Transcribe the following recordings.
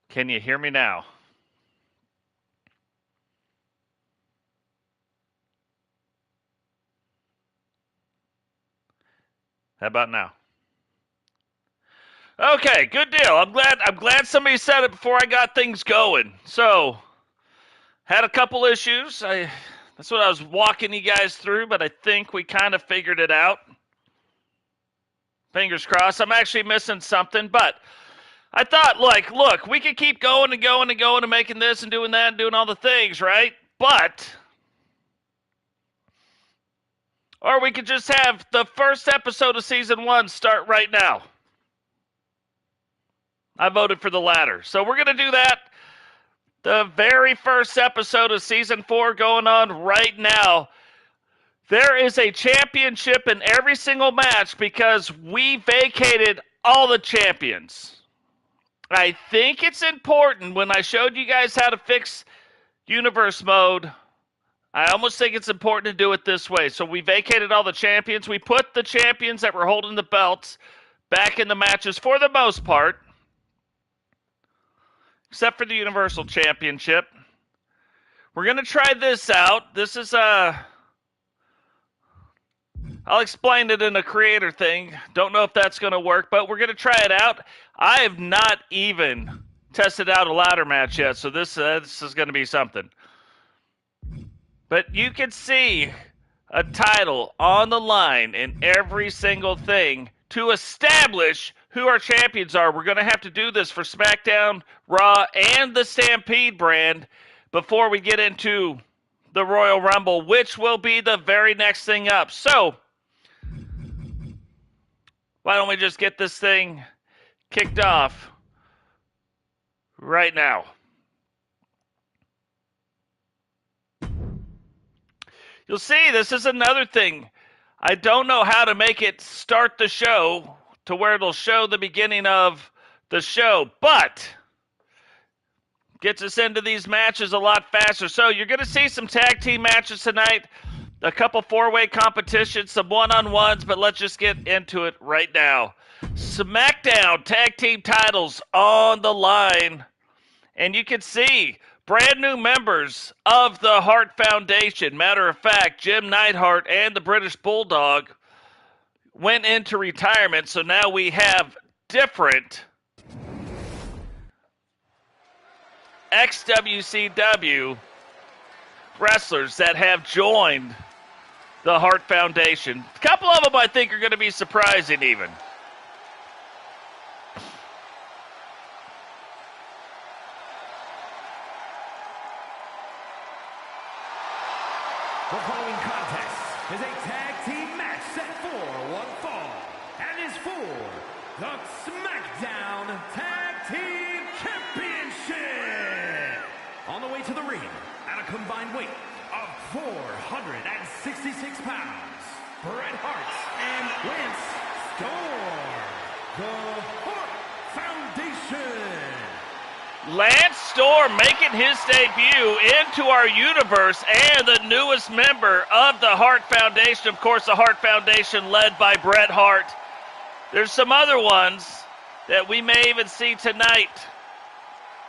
Can you hear me now? How about now? Okay, good deal. I'm glad somebody said it before I got things going. So, had a couple issues. That's what I was walking you guys through, but I think we kind of figured it out. Fingers crossed. I'm actually missing something, but I thought, look, we could keep going and going and going and making this and doing that and doing all the things, right? Or we could just have the first episode of season 1 start right now. I voted for the latter. So we're going to do that. The very first episode of season 4 going on right now. There is a championship in every single match because we vacated all the champions. I think it's important when I showed you guys how to fix universe mode. I almost think it's important to do it this way. So we vacated all the champions. We put the champions that were holding the belts back in the matches for the most part. Except for the Universal Championship. We're going to try this out. This is I'll explain it in a creator thing. Don't know if that's going to work, but we're going to try it out. I have not even tested out a ladder match yet, so this is going to be something. But you can see a title on the line in every single thing to establish who our champions are. We're going to have to do this for Smackdown, Raw, and the Stampede brand before we get into the Royal Rumble, which will be the very next thing up. So, why don't we just get this thing kicked off right now? You'll see, this is another thing. I don't know how to make it start the show to where it'll show the beginning of the show, but gets us into these matches a lot faster. So you're going to see some tag team matches tonight, a couple four-way competitions, some one-on-ones, but let's just get into it right now. Smackdown tag team titles on the line, and you can see brand new members of the Hart Foundation. Matter of fact, Jim Neidhart and the British Bulldog went into retirement, so now we have different ex-WCW wrestlers that have joined the Hart Foundation. A couple of them I think are going to be surprising even. The following contest is a tag team match set for one fall and is for the Smackdown Tag Team Championship. On the way to the ring at a combined weight of 466 pounds, Bret Hart and Lance Storm, the Hart Foundation. Lance Storm making his debut into our universe and the newest member of the Hart Foundation. Of course, the Hart Foundation led by Bret Hart. There's some other ones that we may even see tonight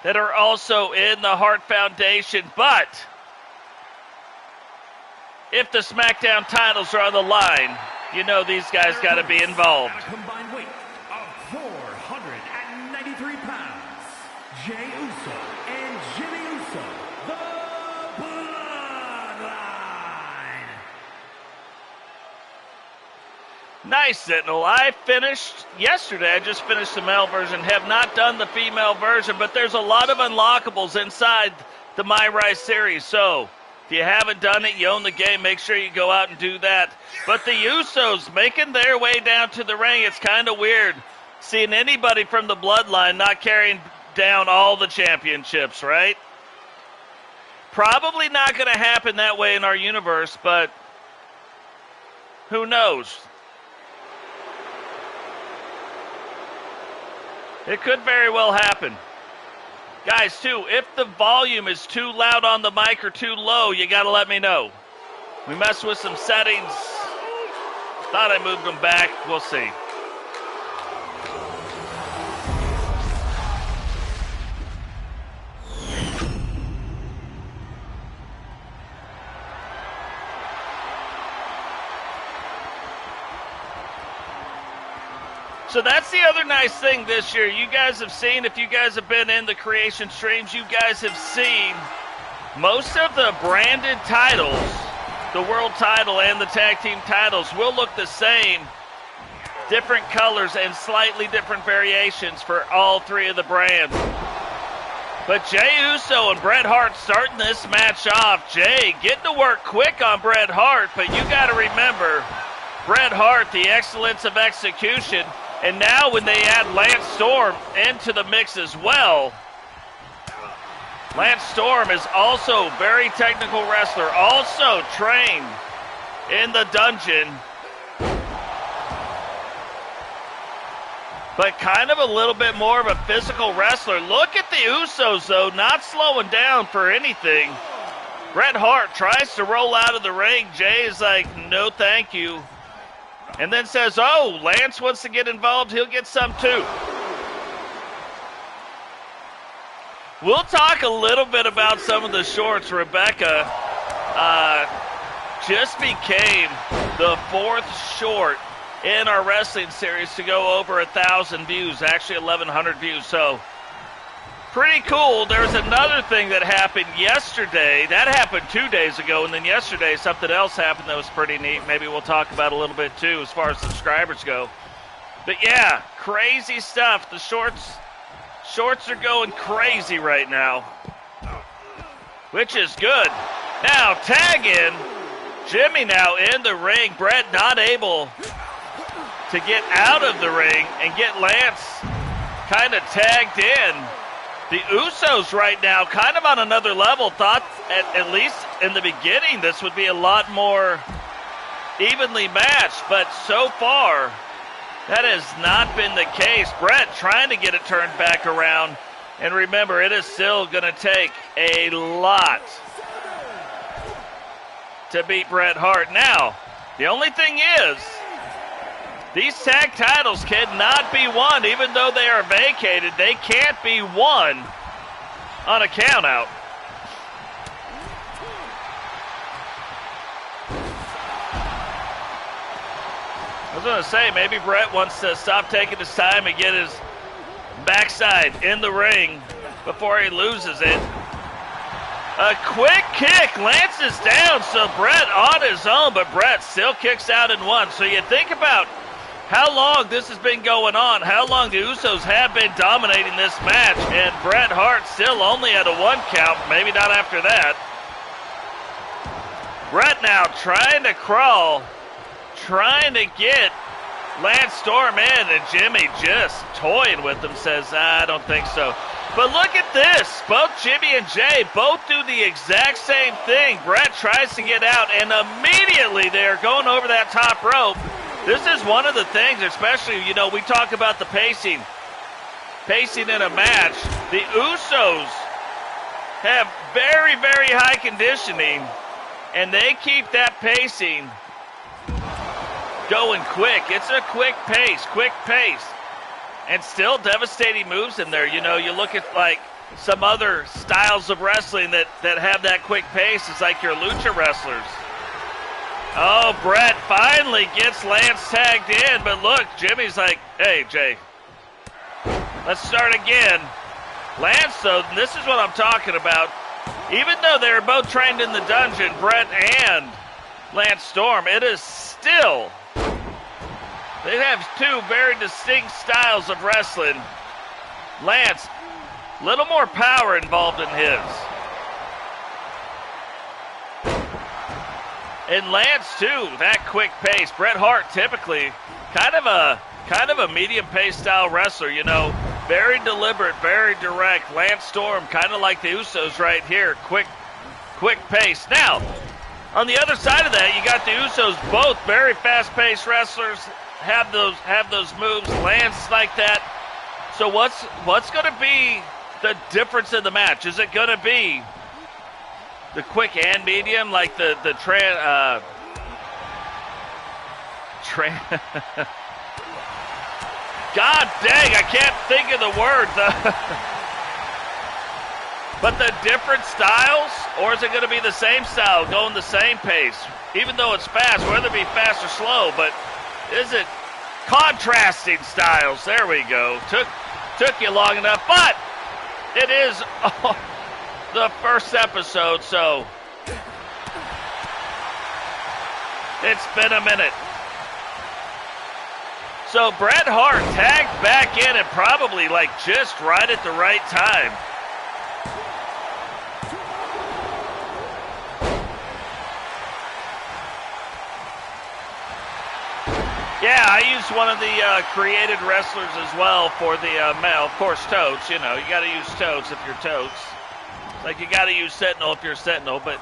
that are also in the Hart Foundation. But if the SmackDown titles are on the line, you know these guys got to be involved. At a combined weight of 493 pounds. Jey Uso and Jimmy Uso, the Bloodline. Nice, Sentinel. I finished yesterday. I just finished the male version. Have not done the female version, but there's a lot of unlockables inside the My Rise series. So if you haven't done it, you own the game, make sure you go out and do that. But the Usos making their way down to the ring. It's kind of weird seeing anybody from the Bloodline not carrying down all the championships, right? Probably not going to happen that way in our universe, but who knows? It could very well happen. Guys, too, if the volume is too loud on the mic or too low, you got to let me know. We messed with some settings. Thought I moved them back. We'll see. So that's the other nice thing this year. You guys have seen, if you guys have been in the creation streams, you guys have seen most of the branded titles, the world title and the tag team titles, will look the same. Different colors and slightly different variations for all three of the brands. But Jey Uso and Bret Hart starting this match off. Jey getting to work quick on Bret Hart, but you got to remember, Bret Hart, the excellence of execution. And now when they add Lance Storm into the mix as well, Lance Storm is also a very technical wrestler, also trained in the dungeon, but kind of a little bit more of a physical wrestler. Look at the Usos, though, not slowing down for anything. Bret Hart tries to roll out of the ring. Jey is like, no thank you. And then says, oh, Lance wants to get involved, he'll get some too. We'll talk a little bit about some of the shorts. Rebecca just became the 4th short in our wrestling series to go over 1,000 views, actually 1,100 views, so pretty cool. There's another thing that happened yesterday. That happened 2 days ago, and then yesterday something else happened that was pretty neat. Maybe we'll talk about a little bit too as far as subscribers go. But yeah, crazy stuff. The shorts are going crazy right now, which is good. Now, tag in. Jimmy now in the ring. Bret not able to get out of the ring and get Lance kind of tagged in. The Usos right now kind of on another level. Thought at least in the beginning this would be a lot more evenly matched, but so far that has not been the case. Bret trying to get it turned back around. And remember, it is still going to take a lot to beat Bret Hart. Now, the only thing is, these tag titles cannot be won. Even though they are vacated, they can't be won on a countout. I was going to say, maybe Bret wants to stop taking his time and get his backside in the ring before he loses it. A quick kick. Lance is down, so Bret on his own, but Bret still kicks out in one. So you think about how long this has been going on, how long the Usos have been dominating this match, and Bret Hart still only at a 1 count, maybe not after that. Bret now trying to crawl, trying to get Lance Storm in, and Jimmy just toying with him, says, I don't think so. But look at this. Both Jimmy and Jey both do the exact same thing. Bret tries to get out, and immediately they are going over that top rope. This is one of the things, especially, we talk about the pacing in a match. The Usos have very, very high conditioning, and they keep that pacing going quick. It's a quick pace. And still devastating moves in there. You look at like some other styles of wrestling that have that quick pace. It's like your lucha wrestlers. Oh, Bret finally gets Lance tagged in, but look, Jimmy's like, hey, Jey, let's start again. Lance, though, this is what I'm talking about. Even though they're both trained in the dungeon, Bret and Lance Storm, it is still, they have two very distinct styles of wrestling. Lance, a little more power involved in his. And Lance, too, that quick pace. Bret Hart, typically, kind of a medium-paced style wrestler, very deliberate, very direct. Lance Storm, kind of like the Usos right here, quick pace. Now, on the other side of that, you got the Usos, both very fast-paced wrestlers, have those moves. Lance like that. So what's going to be the difference in the match? Is it going to be the quick and medium, like the God dang, I can't think of the words. But the different styles, or is it going to be the same style, going the same pace, even though it's fast, whether it be fast or slow? But is it Contrasting styles. There we go. Took you long enough, but it is the first episode, so it's been a minute. So Bret Hart tagged back in and probably like just right at the right time. Yeah, I used one of the created wrestlers as well for the male. Of course, Totes. You know, you got to use Totes if you're Totes. Like you got to use Sentinel if you're Sentinel. But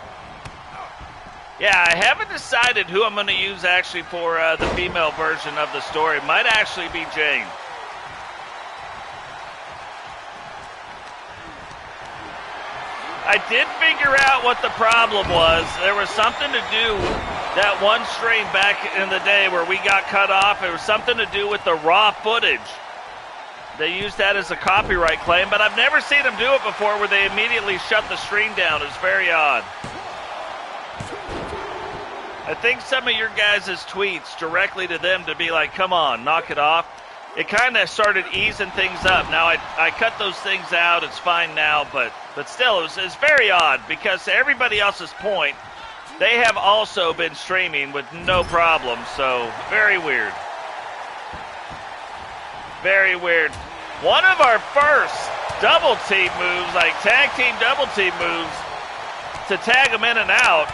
yeah, I haven't decided who I'm going to use actually for the female version of the story. Might actually be Jade. I did figure out what the problem was. There was something to do that one stream back in the day where we got cut off. It was something to do with the raw footage. They used that as a copyright claim, but I've never seen them do it before where they immediately shut the stream down. It's very odd. I think some of your guys' tweets directly to them to be like, come on, knock it off. It kind of started easing things up. Now, I cut those things out. It's fine now, but still, it's very odd because to everybody else's point, they have also been streaming with no problem, so very weird. Very weird. One of our first double team moves, like tag team double team moves, to tag them in and out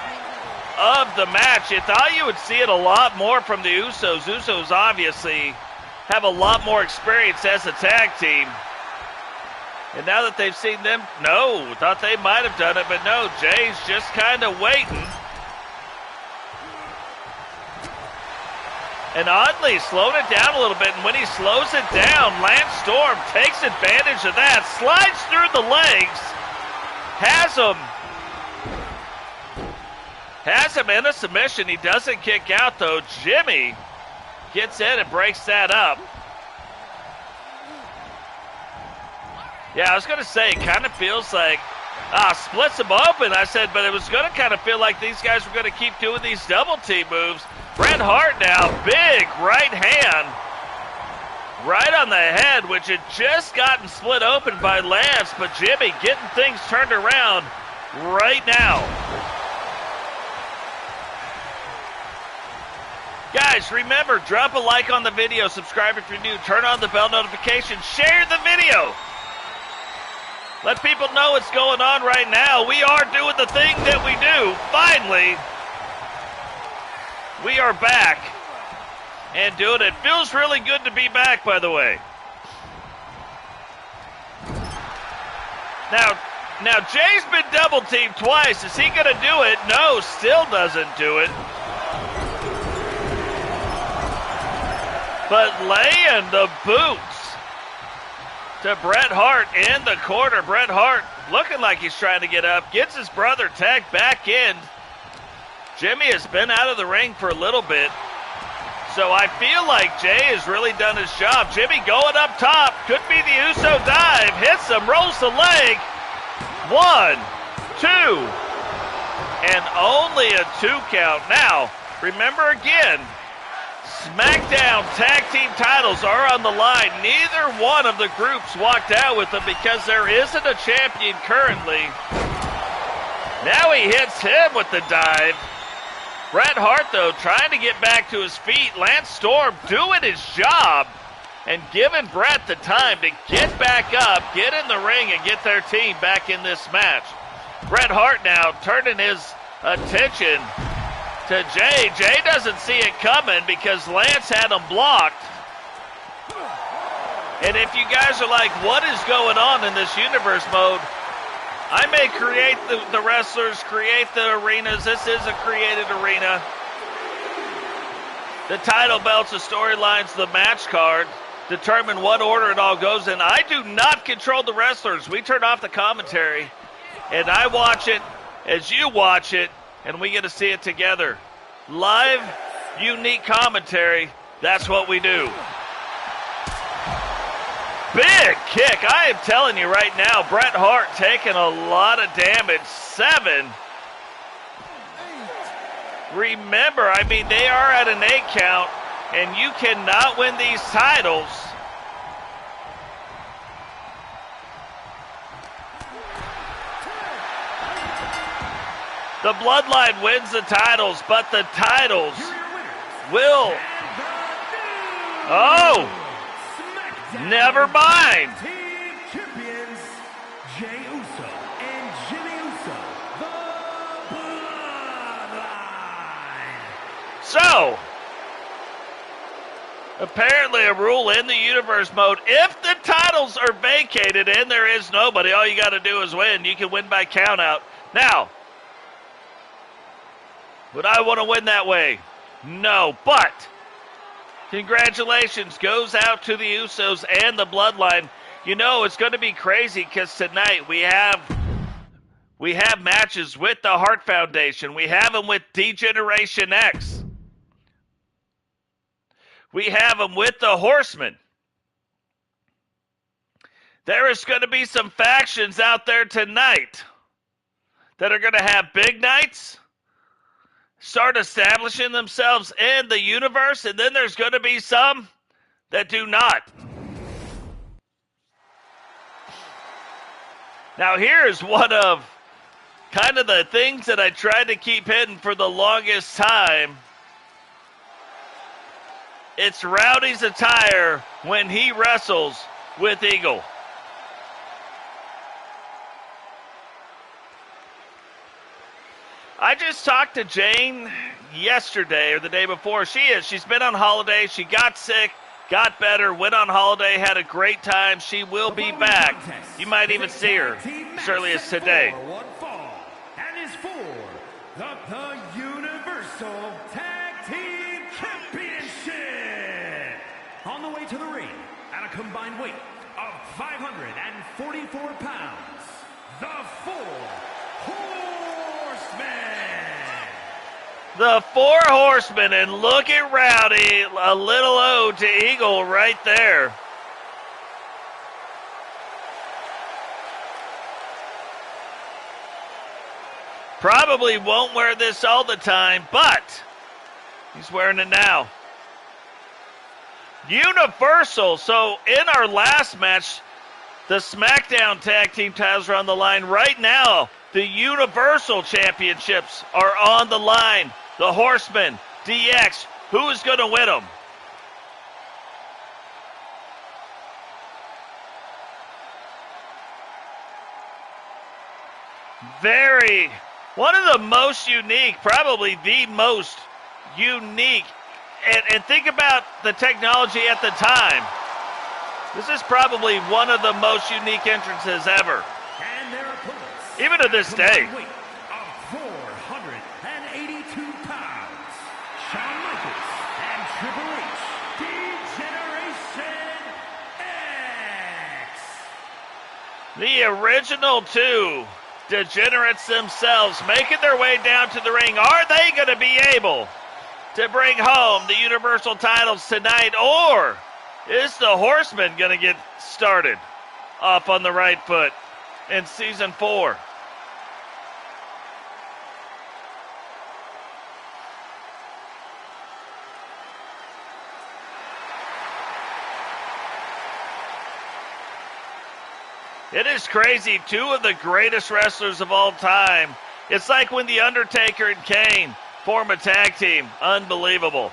of the match. You thought you would see it a lot more from the Usos. Usos obviously have a lot more experience as a tag team. And now that they've seen them, no, thought they might have done it, but no, Jay's just kind of waiting. And oddly, slowing it down a little bit, and when he slows it down, Lance Storm takes advantage of that, slides through the legs, has him in a submission. He doesn't kick out, though. Jimmy gets in and breaks that up. Yeah, I was going to say, it kind of feels like, splits him open. I said, but it was going to kind of feel like these guys were going to keep doing these double team moves. Bret Hart now, big right hand, right on the head, which had just gotten split open by Lance, but Jimmy getting things turned around right now. Guys, remember, drop a like on the video, subscribe if you're new, turn on the bell notification, share the video. Let people know what's going on right now. We are doing the thing that we do. Finally, we are back and doing it. Feels really good to be back, by the way. Now Jay's been double teamed twice. Is he going to do it? No, still doesn't do it. But laying the boots to Bret Hart in the corner. Bret Hart looking like he's trying to get up. Gets his brother tagged back in. Jimmy has been out of the ring for a little bit. So I feel like Jay has really done his job. Jimmy going up top. Could be the Uso dive. Hits him. Rolls the leg. 1, 2. And only a 2 count. Now, remember again, Smackdown tag team titles are on the line. Neither one of the groups walked out with them because there isn't a champion currently. Now he hits him with the dive. Bret Hart, though, trying to get back to his feet. Lance Storm doing his job and giving Bret the time to get back up, get in the ring, and get their team back in this match. Bret Hart now turning his attention to Jay. Jay doesn't see it coming because Lance had him blocked. And if you guys are like, what is going on in this universe mode? I may create the wrestlers, create the arenas. This is a created arena. The title belts, the storylines, the match card determine what order it all goes in. I do not control the wrestlers. We turn off the commentary, and I watch it as you watch it, and we get to see it together. Live, unique commentary, that's what we do. Big kick, I am telling you right now, Bret Hart taking a lot of damage. 7. Remember, I mean, they are at an 8 count, And you cannot win these titles the Bloodline wins the titles, but the titles will... Oh! Never mind! Team champions, Jey Uso and Jimmy Uso, the Bloodline. So, apparently a rule in the universe mode, if the titles are vacated and there is nobody, all you got to do is win. You can win by countout. Now, would I want to win that way? No, but congratulations goes out to the Usos and the Bloodline. You know, it's going to be crazy because tonight we have matches with the Hart Foundation. We have them with D-Generation X. We have them with the Horsemen. There is going to be some factions out there tonight that are going to have big nights, start establishing themselves in the universe, and then there's going to be some that do not. Now here's one of kind of the things that I tried to keep hidden for the longest time. It's Rowdy's attire when he wrestles with Eagle. I just talked to Jane yesterday or the day before. She's been on holiday. She got sick, got better, went on holiday, had a great time. She will be back. You might even see her as early as today. And is for the Universal Tag Team Championship. On the way to the ring at a combined weight of 544 pounds, the Four Horsemen. The Four Horsemen, and look at Rowdy, a little ode to Eagle right there. Probably won't wear this all the time, but he's wearing it now. Universal, so in our last match, the Smackdown Tag Team titles are on the line. Right now, the Universal Championships are on the line. The Horsemen, DX, who is going to win them? One of the most unique, probably the most unique, and think about the technology at the time. This is probably one of the most unique entrances ever. And their opponents, even to this day. Weight of 482 pounds, Shawn Michaels and Triple H, D-Generation X. The original two degenerates themselves making their way down to the ring. Are they going to be able to bring home the Universal titles tonight, or is the Horsemen going to get started off on the right foot in Season 4? It is crazy. Two of the greatest wrestlers of all time. It's like when The Undertaker and Kane form a tag team. Unbelievable.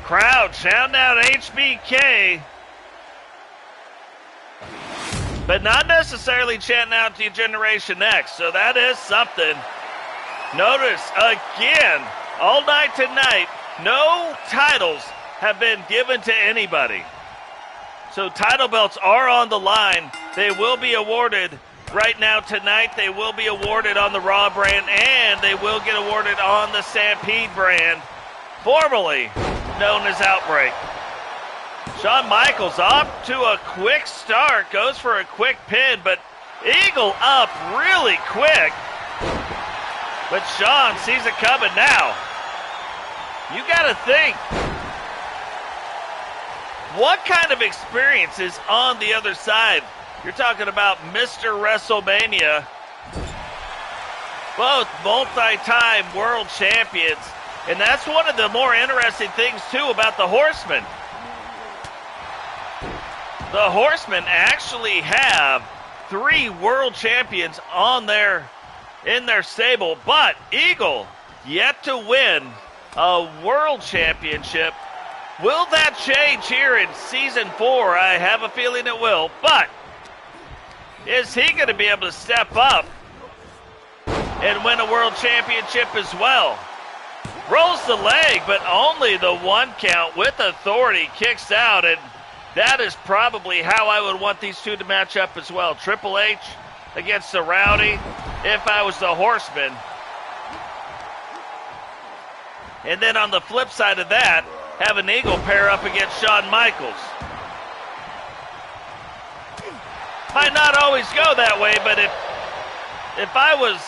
Crowd shouting out HBK, but not necessarily chanting out to Generation X, so that is something. Notice, again, all night tonight, no titles have been given to anybody. So title belts are on the line. They will be awarded right now tonight. They will be awarded on the Raw brand, and they will get awarded on the Stampede brand, formerly known as Outbreak. Shawn Michaels off to a quick start, goes for a quick pin, but Eagle up really quick. But Shawn sees it coming now. You got to think, what kind of experience is on the other side? You're talking about Mr. WrestleMania, both multi-time world champions. And that's one of the more interesting things, too, about the Horsemen. The Horsemen actually have 3 world champions in their stable, but Eagle yet to win a world championship. Will that change here in season 4? I have a feeling it will, but is he going to be able to step up and win a world championship as well? Rolls the leg, but only the 1 count with authority, kicks out, and that is probably how I would want these two to match up as well. Triple H against the Rowdy if I was the Horseman. And then on the flip side of that, have an Eagle pair up against Shawn Michaels. Might not always go that way, but if I was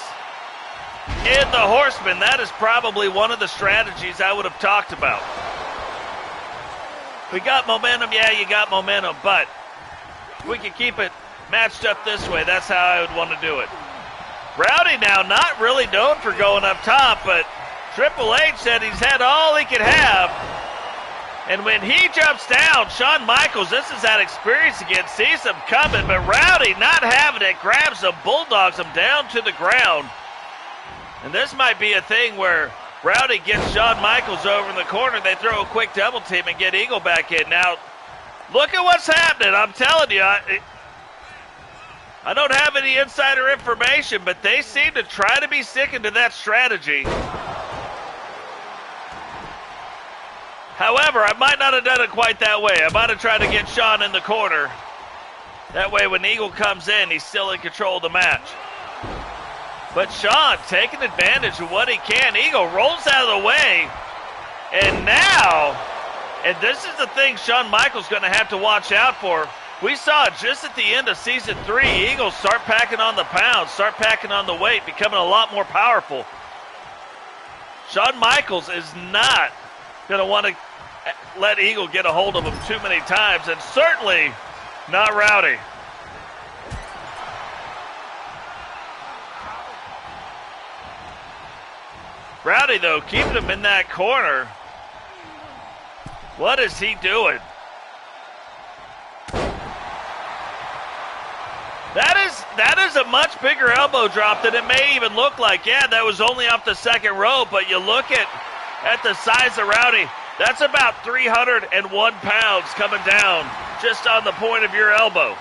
in the Horseman, that is probably one of the strategies I would have talked about. We got momentum, yeah, you got momentum, but we can keep it matched up this way. That's how I would want to do it. Rowdy now not really known for going up top, but Triple H said he's had all he could have. And when he jumps down, Shawn Michaels, this is that experience again, sees him coming, but Rowdy not having it, grabs him, bulldogs him down to the ground. And this might be a thing where Rowdy gets Shawn Michaels over in the corner. They throw a quick double team and get Eagle back in. Now, look at what's happening. I'm telling you, I don't have any insider information, but they seem to try to be sticking to that strategy. However, I might not have done it quite that way. I might have tried to get Shawn in the corner. That way, when Eagle comes in, he's still in control of the match. But Shawn taking advantage of what he can. Eagle rolls out of the way. And now, and this is the thing Shawn Michaels going to have to watch out for. We saw it just at the end of season 3. Eagles start packing on the pounds, start packing on the weight, becoming a lot more powerful. Shawn Michaels is not going to want to let Eagle get a hold of him too many times, and certainly not Rowdy. Rowdy, though, keeping him in that corner. What is he doing? That is a much bigger elbow drop than it may even look like. Yeah, that was only off the second rope, but you look at the size of Rowdy. That's about 301 pounds coming down just on the point of your elbow.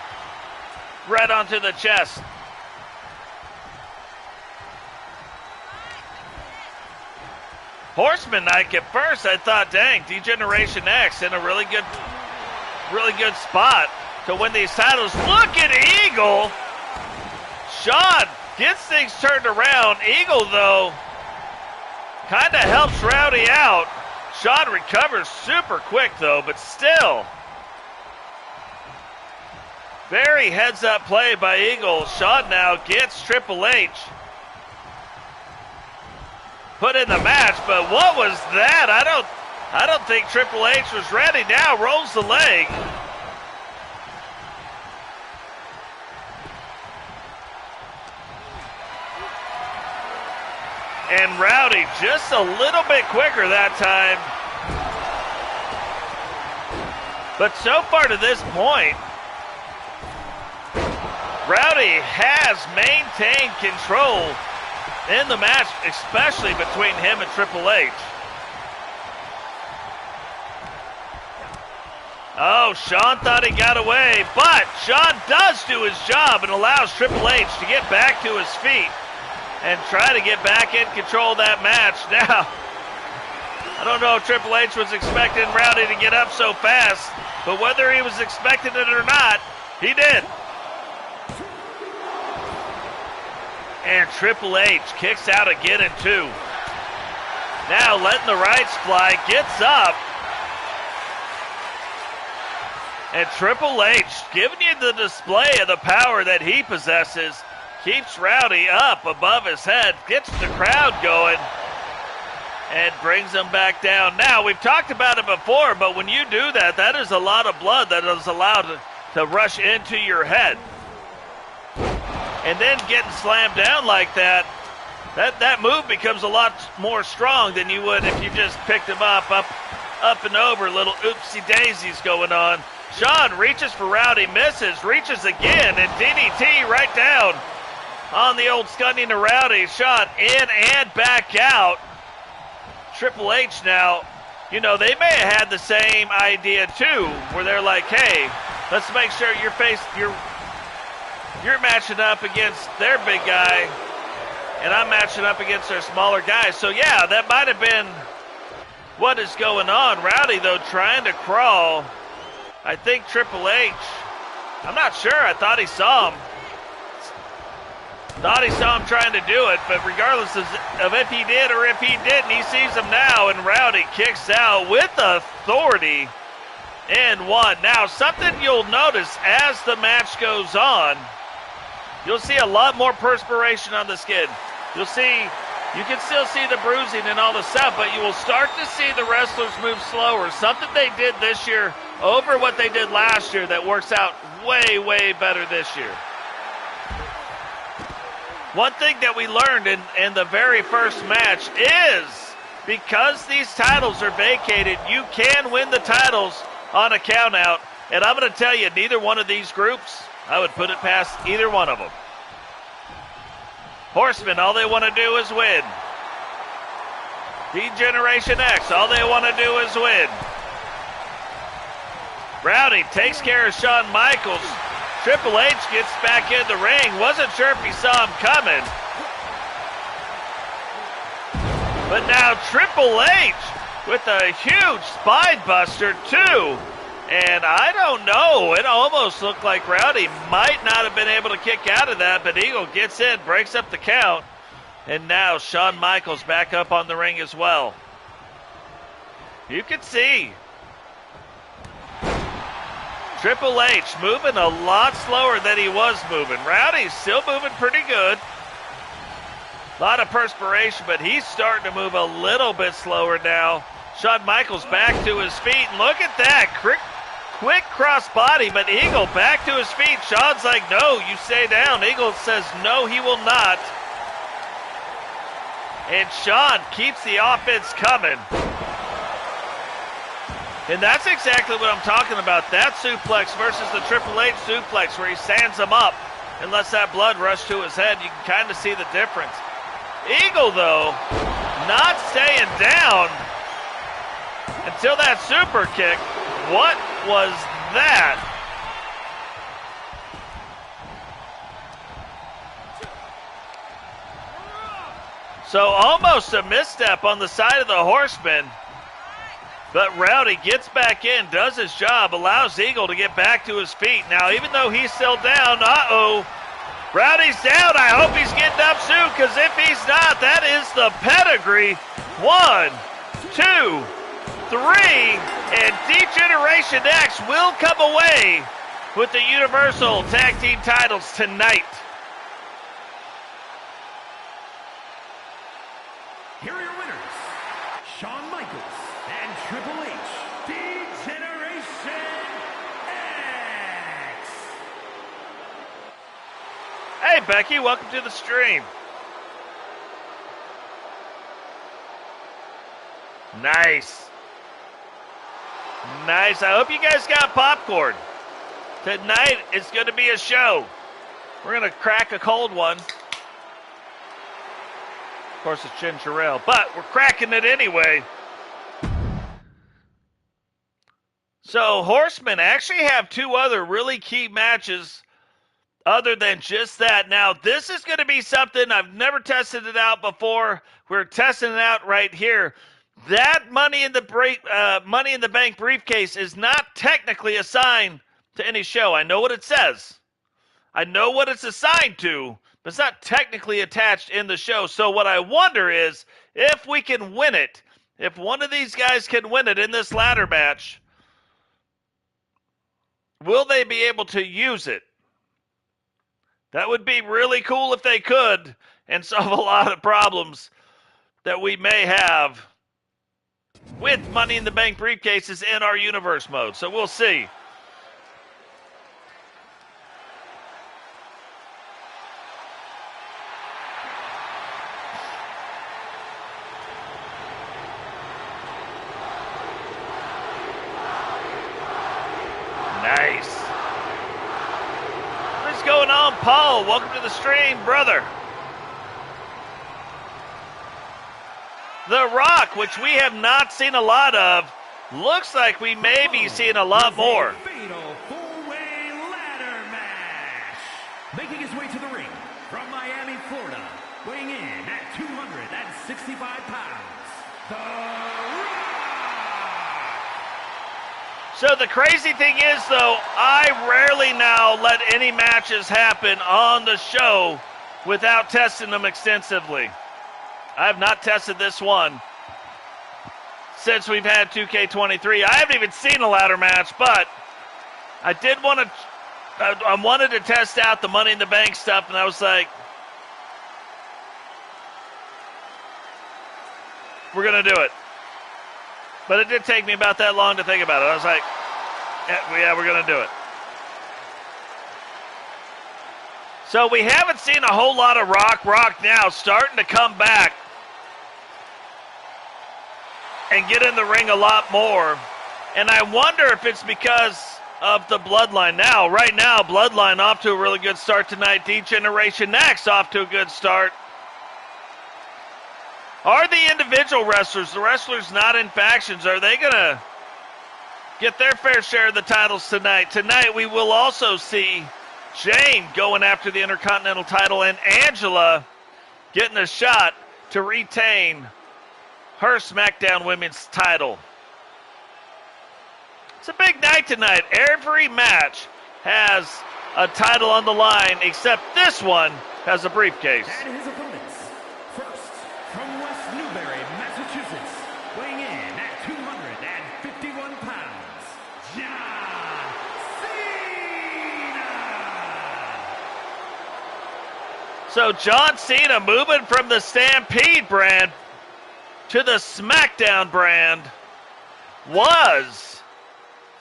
Right onto the chest. Horseman Nike at first, I thought, dang, D-Generation X in a really good spot to win these titles. Look at Eagle. Shawn gets things turned around. Eagle, though, kind of helps Rowdy out. Shawn recovers super quick, though, but still. Very heads-up play by Eagle. Shawn now gets Triple H put in the match, but what was that? I don't think Triple H was ready. Now rolls the leg. And Rowdy just a little bit quicker that time. But so far to this point, Rowdy has maintained control in the match, especially between him and Triple H. Oh, Shawn thought he got away, but Shawn does do his job and allows Triple H to get back to his feet and try to get back in control of that match. Now, I don't know if Triple H was expecting Rowdy to get up so fast, but whether he was expecting it or not, he did. And Triple H kicks out again in 2. Now letting the rights fly, gets up. And Triple H, giving you the display of the power that he possesses, keeps Rowdy up above his head, gets the crowd going, and brings him back down. Now, we've talked about it before, but when you do that, that is a lot of blood that is allowed to rush into your head. And then getting slammed down like that, that move becomes a lot more strong than you would if you just picked him up and over. Little oopsie daisies going on. Shawn reaches for Rowdy, misses, reaches again, and DDT right down on the old stunning to Rowdy. Shawn in and back out. Triple H now, you know, they may have had the same idea too, where they're like, hey, let's make sure you're matching up against their big guy, and I'm matching up against their smaller guy. So yeah, that might have been what is going on. Rowdy, though, trying to crawl. I think Triple H, I'm not sure. I thought he saw him. Thought he saw him trying to do it, but regardless of if he did or if he didn't, he sees him now, and Rowdy kicks out with authority in one. Now, something you'll notice as the match goes on, you'll see a lot more perspiration on the skin. You can still see the bruising and all the stuff, but you will start to see the wrestlers move slower. Something they did this year over what they did last year that works out way, way better this year. One thing that we learned in the very first match is because these titles are vacated, you can win the titles on a countout. And I'm going to tell you, neither one of these groups, I would put it past either one of them. Horsemen, all they want to do is win. D-Generation X, all they want to do is win. Rowdy takes care of Shawn Michaels. Triple H gets back in the ring. Wasn't sure if he saw him coming. But now Triple H with a huge spine buster too. And I don't know. It almost looked like Rowdy might not have been able to kick out of that, but Eagle gets in, breaks up the count. And now Shawn Michaels back up on the ring as well. You can see Triple H moving a lot slower than he was moving. Rowdy's still moving pretty good. A lot of perspiration, but he's starting to move a little bit slower now. Shawn Michaels back to his feet. And look at that. Quick cross body, but Eagle back to his feet. Shawn's like, no, you stay down. Eagle says, no, he will not. And Shawn keeps the offense coming. And that's exactly what I'm talking about. That suplex versus the Triple H suplex where he stands him up and lets that blood rush to his head. You can kind of see the difference. Eagle, though, not staying down until that super kick. What was that? So almost a misstep on the side of the Horseman. But Rowdy gets back in, does his job, allows Eagle to get back to his feet. Now, even though he's still down, Rowdy's down. I hope he's getting up soon, because if he's not, that is the pedigree. 1, 2, 3, and D-Generation X will come away with the Universal Tag Team titles tonight. Here are your winners, Shawn Michaels and Triple H, D-Generation X. Hey, Becky, welcome to the stream. Nice. Nice. I hope you guys got popcorn. Tonight it's going to be a show. We're going to crack a cold one. Of course, it's ginger ale, but we're cracking it anyway. So, Horsemen actually have two other really key matches other than just that. Now, this is going to be something I've never tested it out before. We're testing it out right here. That Money in the Bank briefcase is not technically assigned to any show. I know what it says. I know what it's assigned to, but it's not technically attached in the show. So what I wonder is if we can win it, if one of these guys can win it in this ladder match, will they be able to use it? That would be really cool if they could and solve a lot of problems that we may have with Money in the Bank briefcases in our universe mode. So we'll see. Nice. What's going on, Paul? Welcome to the stream, brother. The Rock, which we have not seen a lot of, looks like we may be seeing a lot more. Fatal four-way ladder match. Making his way to the ring from Miami, Florida, weighing in at 265 pounds, The Rock. So the crazy thing is, though, I rarely now let any matches happen on the show without testing them extensively. I have not tested this one since we've had 2K23. I haven't even seen a ladder match, but I did want to. I wanted to test out the Money in the Bank stuff, and I was like, we're going to do it. But it did take me about that long to think about it. I was like, yeah, we're going to do it. So we haven't seen a whole lot of Rock. Rock now starting to come back and get in the ring a lot more. And I wonder if it's because of the Bloodline. Now, right now, Bloodline off to a really good start tonight. D-Generation Next off to a good start. Are the individual wrestlers, the wrestlers not in factions, are they going to get their fair share of the titles tonight? Tonight we will also see Jade going after the Intercontinental title and Angela getting a shot to retain her SmackDown Women's title. It's a big night tonight. Every match has a title on the line, except this one has a briefcase. And his opponents. First, from West Newbury, Massachusetts, weighing in at 251 pounds, John Cena. So John Cena moving from the Stampede brand to the Smackdown brand, was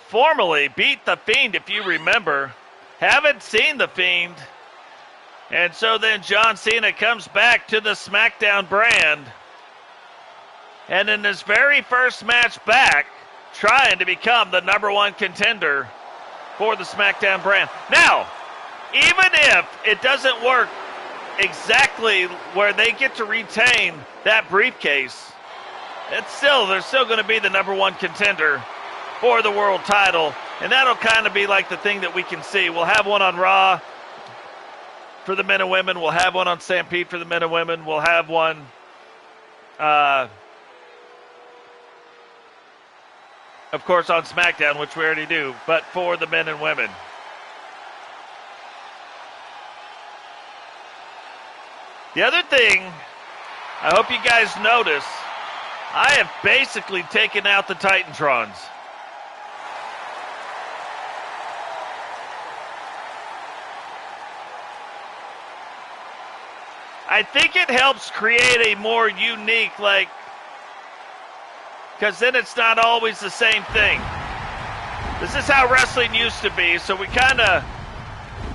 formerly Beat the Fiend, if you remember. Haven't seen the Fiend. And so then John Cena comes back to the Smackdown brand. And in his very first match back, trying to become the #1 contender for the Smackdown brand. Now, even if it doesn't work exactly where they get to retain that briefcase, they're still going to be the #1 contender for the world title. And that'll kind of be like the thing that we can see. We'll have one on Raw for the men and women. We'll have one on Stampede for the men and women. We'll have one of course on SmackDown, which we already do, but for the men and women. The other thing I hope you guys notice, I have basically taken out the Titantrons. I think it helps create a more unique, because then it's not always the same thing. This is how wrestling used to be, so we kind of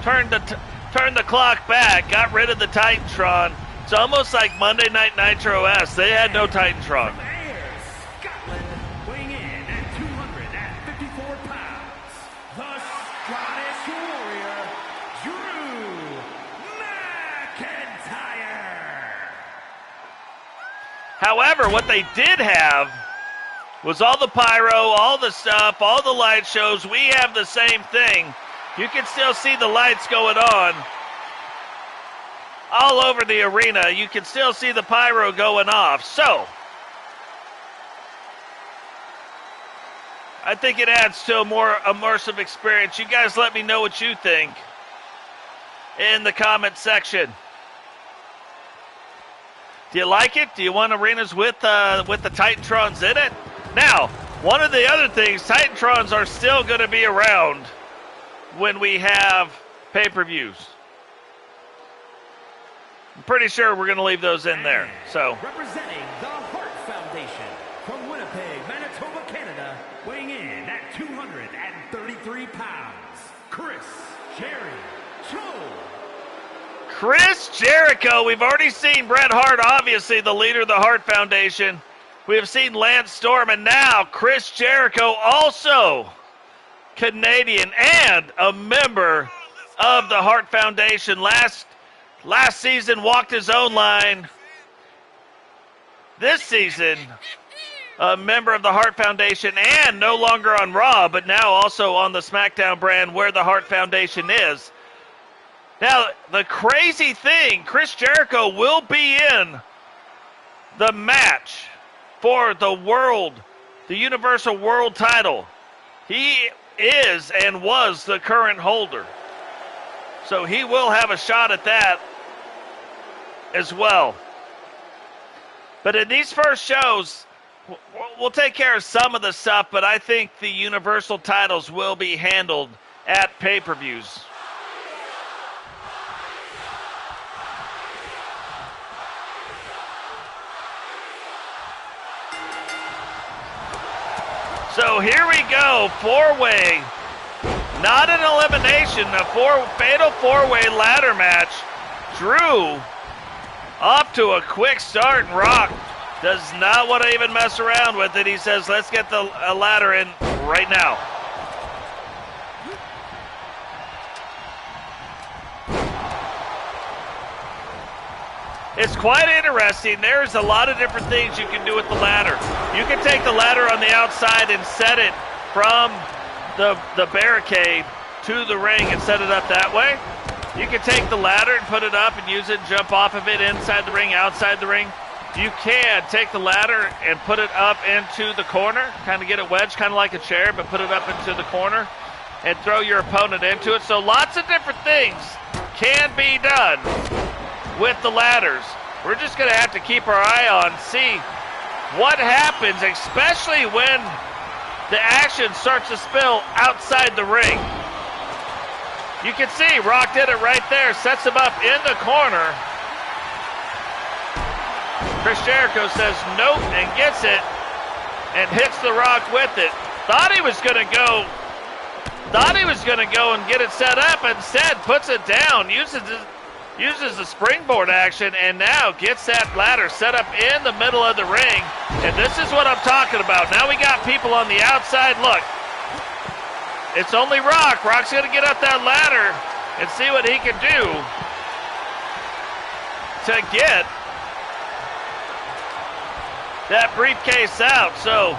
turned the clock back, got rid of the Titantron. It's almost like Monday Night Nitro S. They had no Titantron. From Ayr, Scotland, weighing in at 254 pounds, the Scottish Warrior, Drew McIntyre. However, what they did have was all the pyro, all the stuff, all the light shows. We have the same thing. You can still see the lights going on all over the arena. You can still see the pyro going off. So, I think it adds to a more immersive experience. You guys let me know what you think in the comment section. Do you like it? Do you want arenas with the Titantrons in it? Now, one of the other things, Titantrons are still going to be around when we have pay-per-views. I'm pretty sure we're going to leave those in there. So representing the Hart Foundation from Winnipeg, Manitoba, Canada, weighing in at 233 pounds, Chris Jericho. We've already seen Bret Hart, obviously the leader of the Hart Foundation. We have seen Lance Storm, and now Chris Jericho, also Canadian and a member of the Hart Foundation. Last season walked his own line. This season, a member of the Hart Foundation and no longer on Raw, but now also on the Smackdown brand where the Hart Foundation is. Now, the crazy thing, Chris Jericho will be in the match for the Universal World title. He is and was the current holder. So he will have a shot at that as well. But in these first shows, we'll take care of some of the stuff, but I think the Universal titles will be handled at pay-per-views. So here we go, four-way, not an elimination, a fatal four-way ladder match. Drew off to a quick start, and Rock does not want to even mess around with it. He says, let's get the ladder in right now. It's quite interesting. There's a lot of different things you can do with the ladder. You can take the ladder on the outside and set it from the barricade to the ring and set it up that way. You can take the ladder and put it up and use it and jump off of it inside the ring, outside the ring. You can take the ladder and put it up into the corner, kind of get it wedged, kind of like a chair, but put it up into the corner and throw your opponent into it. So lots of different things can be done with the ladders. We're just going to have to keep our eye on, see what happens, especially when the action starts to spill outside the ring. You can see Rock did it right there, sets him up in the corner. Chris Jericho says nope and gets it and hits the Rock with it. Thought he was going to go and get it set up, instead puts it down, uses the springboard action, and now gets that ladder set up in the middle of the ring. And this is what I'm talking about. Now we got people on the outside. Look, it's only Rock. Rock's going to get up that ladder and see what he can do to get that briefcase out. So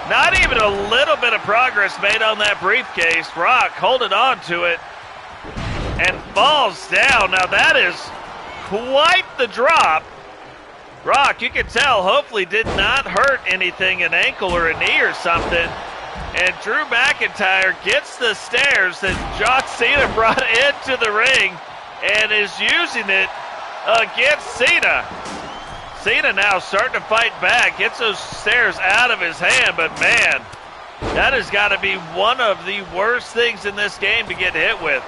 not even a little bit of progress made on that briefcase. Rock holding on to it and falls down. Now that is quite the drop. Rock, you can tell, hopefully did not hurt anything, an ankle or a knee or something. And Drew McIntyre gets the stairs that John Cena brought into the ring and is using it against Cena. Cena now starting to fight back, gets those stairs out of his hand, but man, that has got to be one of the worst things in this game to get hit with.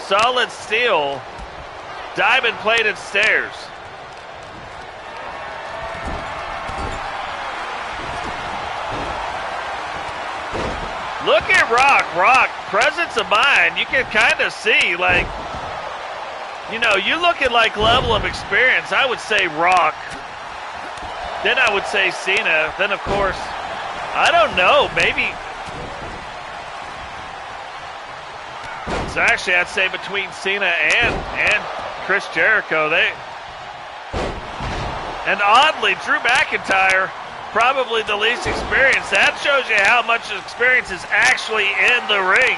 Solid steel, diamond-plated stairs. Look at Rock, presence of mind. You can kind of see, like, you know, you look at like level of experience, I would say Rock. Then I would say Cena. Then, of course, I don't know, maybe. So actually, I'd say between Cena and Chris Jericho, and oddly, Drew McIntyre, probably the least experienced. That shows you how much experience is actually in the ring.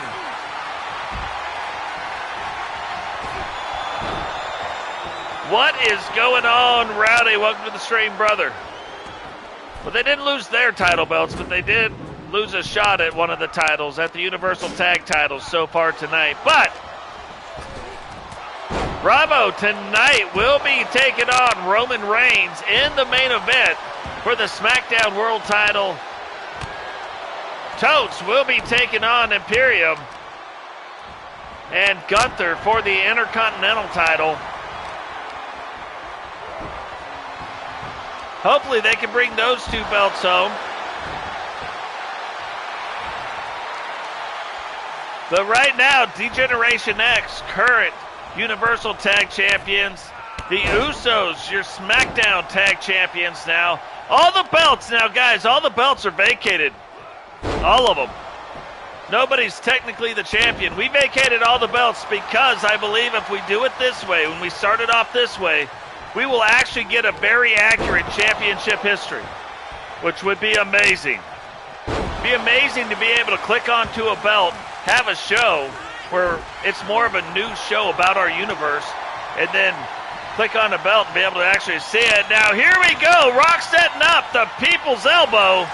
What is going on, Rowdy? Welcome to the stream, brother. Well, they didn't lose their title belts, but they did lose a shot at one of the titles, at the Universal Tag titles so far tonight. But Robbo tonight will be taking on Roman Reigns in the main event for the Smackdown World title. Totes will be taking on Imperium. and Gunther for the Intercontinental title. Hopefully they can bring those two belts home. But right now, D-Generation X, current Universal Tag Champions. The Usos, your Smackdown Tag Champions now. All the belts now, guys, all the belts are vacated. All of them. Nobody's technically the champion. We vacated all the belts because I believe if we do it this way, when we start it off this way, we will actually get a very accurate championship history, which would be amazing. It'd be amazing to be able to click onto a belt, have a show where it's more of a news show about our universe, and then click on the belt and be able to actually see it. Now here we go, Rock setting up the People's Elbow.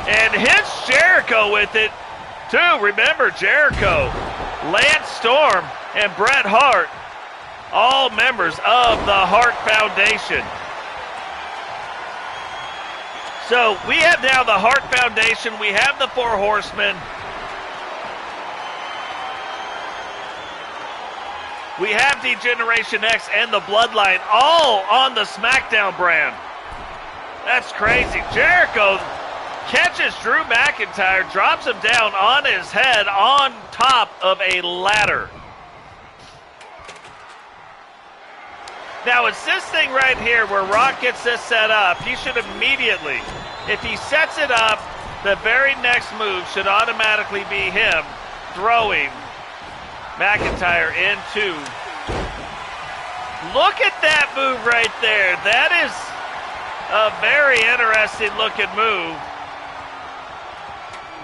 And hits Jericho with it, too. Remember, Jericho, Lance Storm, and Bret Hart, all members of the Hart Foundation. So we have now the Hart Foundation. We have the Four Horsemen. We have D-Generation X and the Bloodline all on the Smackdown brand. That's crazy. Jericho catches Drew McIntyre, drops him down on his head on top of a ladder. Now it's this thing right here where Rock gets this set up. He should immediately, if he sets it up, the very next move should automatically be him throwing McIntyre into. Look at that move right there. That is a very interesting looking move.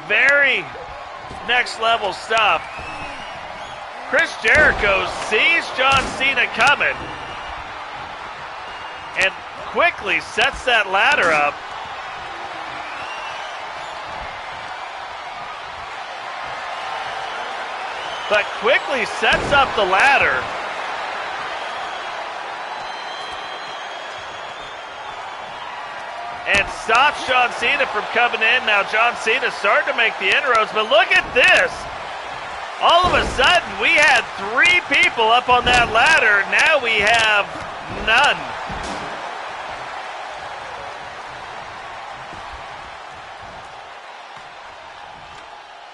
Very next level stuff. Chris Jericho sees John Cena coming and quickly sets that ladder up. But quickly sets up the ladder. And stops John Cena from coming in. Now John Cena's starting to make the inroads, but look at this. All of a sudden, we had 3 people up on that ladder. Now we have none.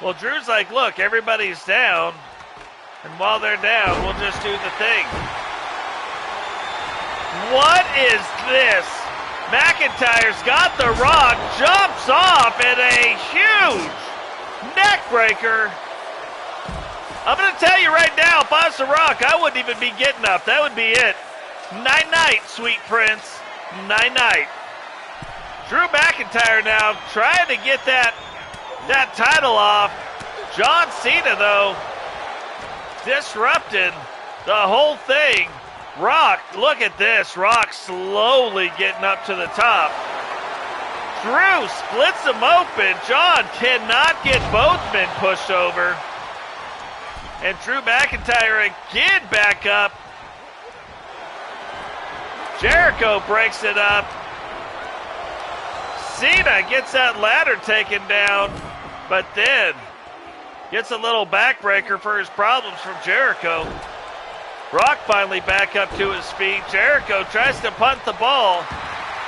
Well, Drew's like, look, everybody's down. And while they're down, we'll just do the thing. What is this? McIntyre's got the Rock, jumps off in a huge neck breaker. I'm going to tell you right now, if I was the Rock, I wouldn't even be getting up. That would be it. Night-night, sweet prince. Night-night. Drew McIntyre now trying to get that title off. John Cena, though, disrupted the whole thing. Rock, look at this. Rock slowly getting up to the top. Drew splits him open. John cannot get both men pushed over. And Drew McIntyre again back up. Jericho breaks it up. Cena gets that ladder taken down, but then gets a little backbreaker for his problems from Jericho. Rock finally back up to his feet. Jericho tries to punt the ball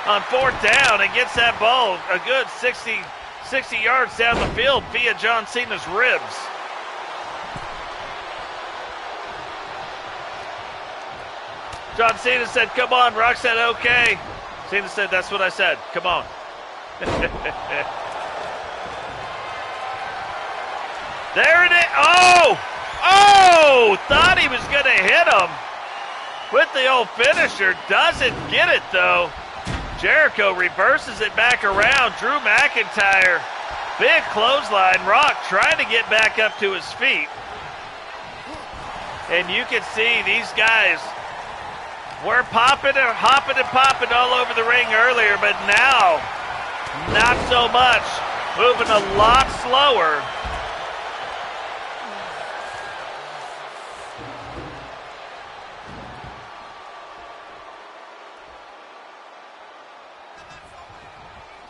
on 4th down and gets that ball a good 60 yards down the field via John Cena's ribs. John Cena said, come on. Rock said, okay. Cena said, that's what I said. Come on. There it is. Oh, thought he was going to hit him with the old finisher. Doesn't get it, though. Jericho reverses it back around. Drew McIntyre, big clothesline. Rock trying to get back up to his feet. And you can see these guys were hopping and popping all over the ring earlier, but now, not so much. Moving a lot slower.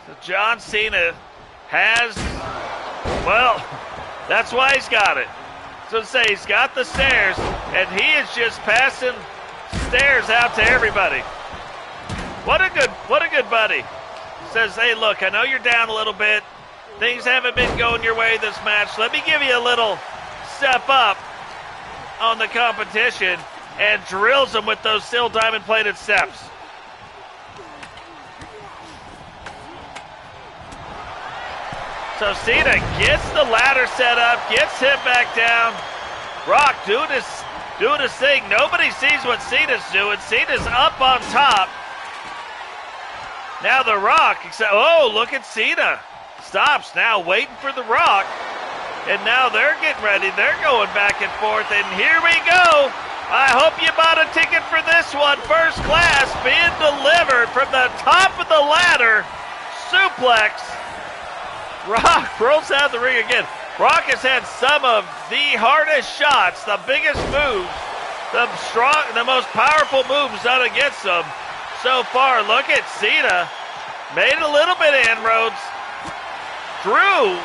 So John Cena has, well, That's why he's got it. So to say, he's got the stairs, and he is just passing stairs out to everybody. What a good buddy. Says, hey, look, I know you're down a little bit. Things haven't been going your way this match. Let me give you a little step up on the competition, and drills him with those steel diamond-plated steps. So Cena gets the ladder set up, gets him back down. Rock doing his thing. Nobody sees what Cena's doing. Cena's up on top. Now the Rock, oh, look at Cena. Stops now, waiting for the Rock. And now they're getting ready. They're going back and forth. And here we go. I hope you bought a ticket for this one. First class being delivered from the top of the ladder. Suplex. Rock rolls out the ring again. Rock has had some of the hardest shots, the biggest moves, the most powerful moves done against him so far. Look at Cena. Made a little bit of inroads. Drew,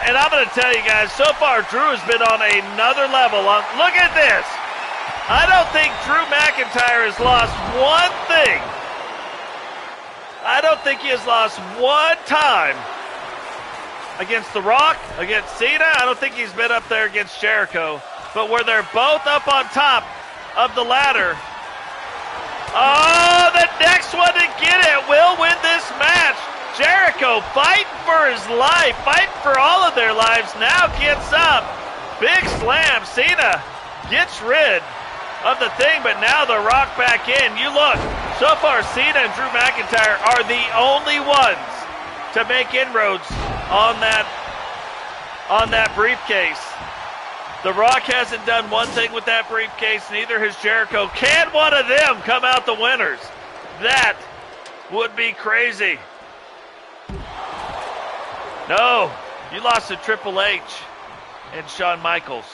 and I'm going to tell you guys, so far Drew has been on another level. Look at this. I don't think Drew McIntyre has lost one thing. I don't think he has lost one time. Against The Rock, against Cena, I don't think he's been up there against Jericho. But where they're both up on top of the ladder. Oh, the next one to get it will win this match. Jericho fighting for his life, fighting for all of their lives, now gets up. Big slam. Cena gets rid of the thing, but now The Rock back in. You look, so far Cena and Drew McIntyre are the only ones to make inroads on that briefcase. The Rock hasn't done one thing with that briefcase, neither has Jericho. Can one of them come out the winners? That would be crazy. No, you lost to Triple H and Shawn Michaels.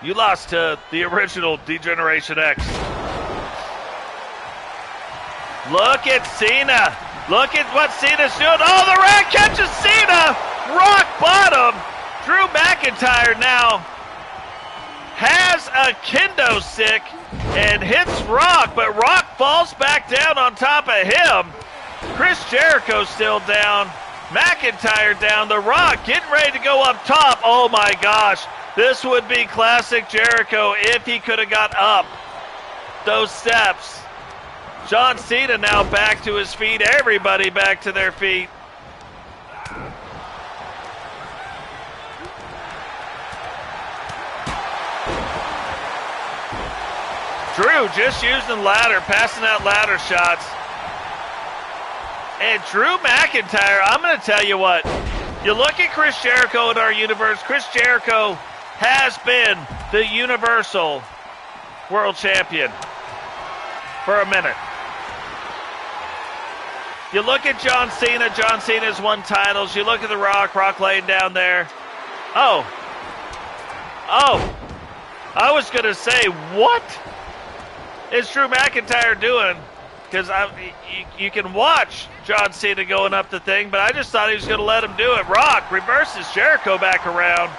You lost to the original D-Generation X. Look at Cena. Look at what Cena's doing. Oh, the Rock catches Cena. Rock bottom. Drew McIntyre now has a kendo stick and hits Rock, but Rock falls back down on top of him. Chris Jericho still down. McIntyre down. The Rock getting ready to go up top. Oh my gosh. This would be classic Jericho if he could have got up those steps. John Cena now back to his feet. Everybody back to their feet. Drew just using ladder, passing out ladder shots. And Drew McIntyre, I'm going to tell you what. You look at Chris Jericho in our universe. Chris Jericho has been the Universal World Champion for a minute. You look at John Cena. John Cena's won titles. You look at The Rock. Rock laying down there. Oh. I was going to say, what is Drew McIntyre doing? Because you can watch John Cena going up the thing, but I just thought he was going to let him do it. Rock reverses Jericho back around.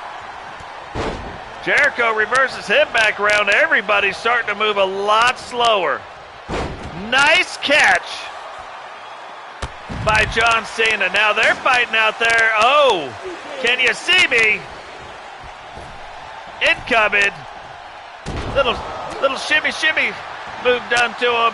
Jericho reverses him back around. Everybody's starting to move a lot slower. Nice catch by John Cena. Now they're fighting out there. Oh, can you see me? Incoming. Little shimmy move done to him.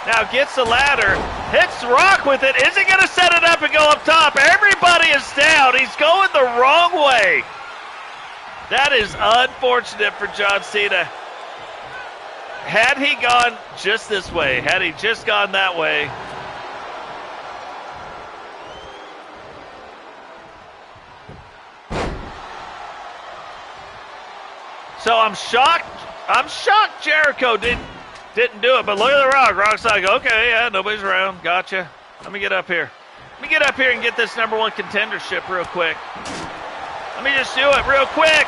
Now gets the ladder, hits Rock with it. Is he going to set it up and go up top? Everybody is down. He's going the wrong way. That is unfortunate for John Cena. Had he gone just this way, had he just gone that way, so I'm shocked Jericho didn't do it, but look at The Rock. Rock's like, okay, yeah, nobody's around. Gotcha. Let me get up here. Let me get up here and get this #1 contendership real quick. Let me just do it real quick.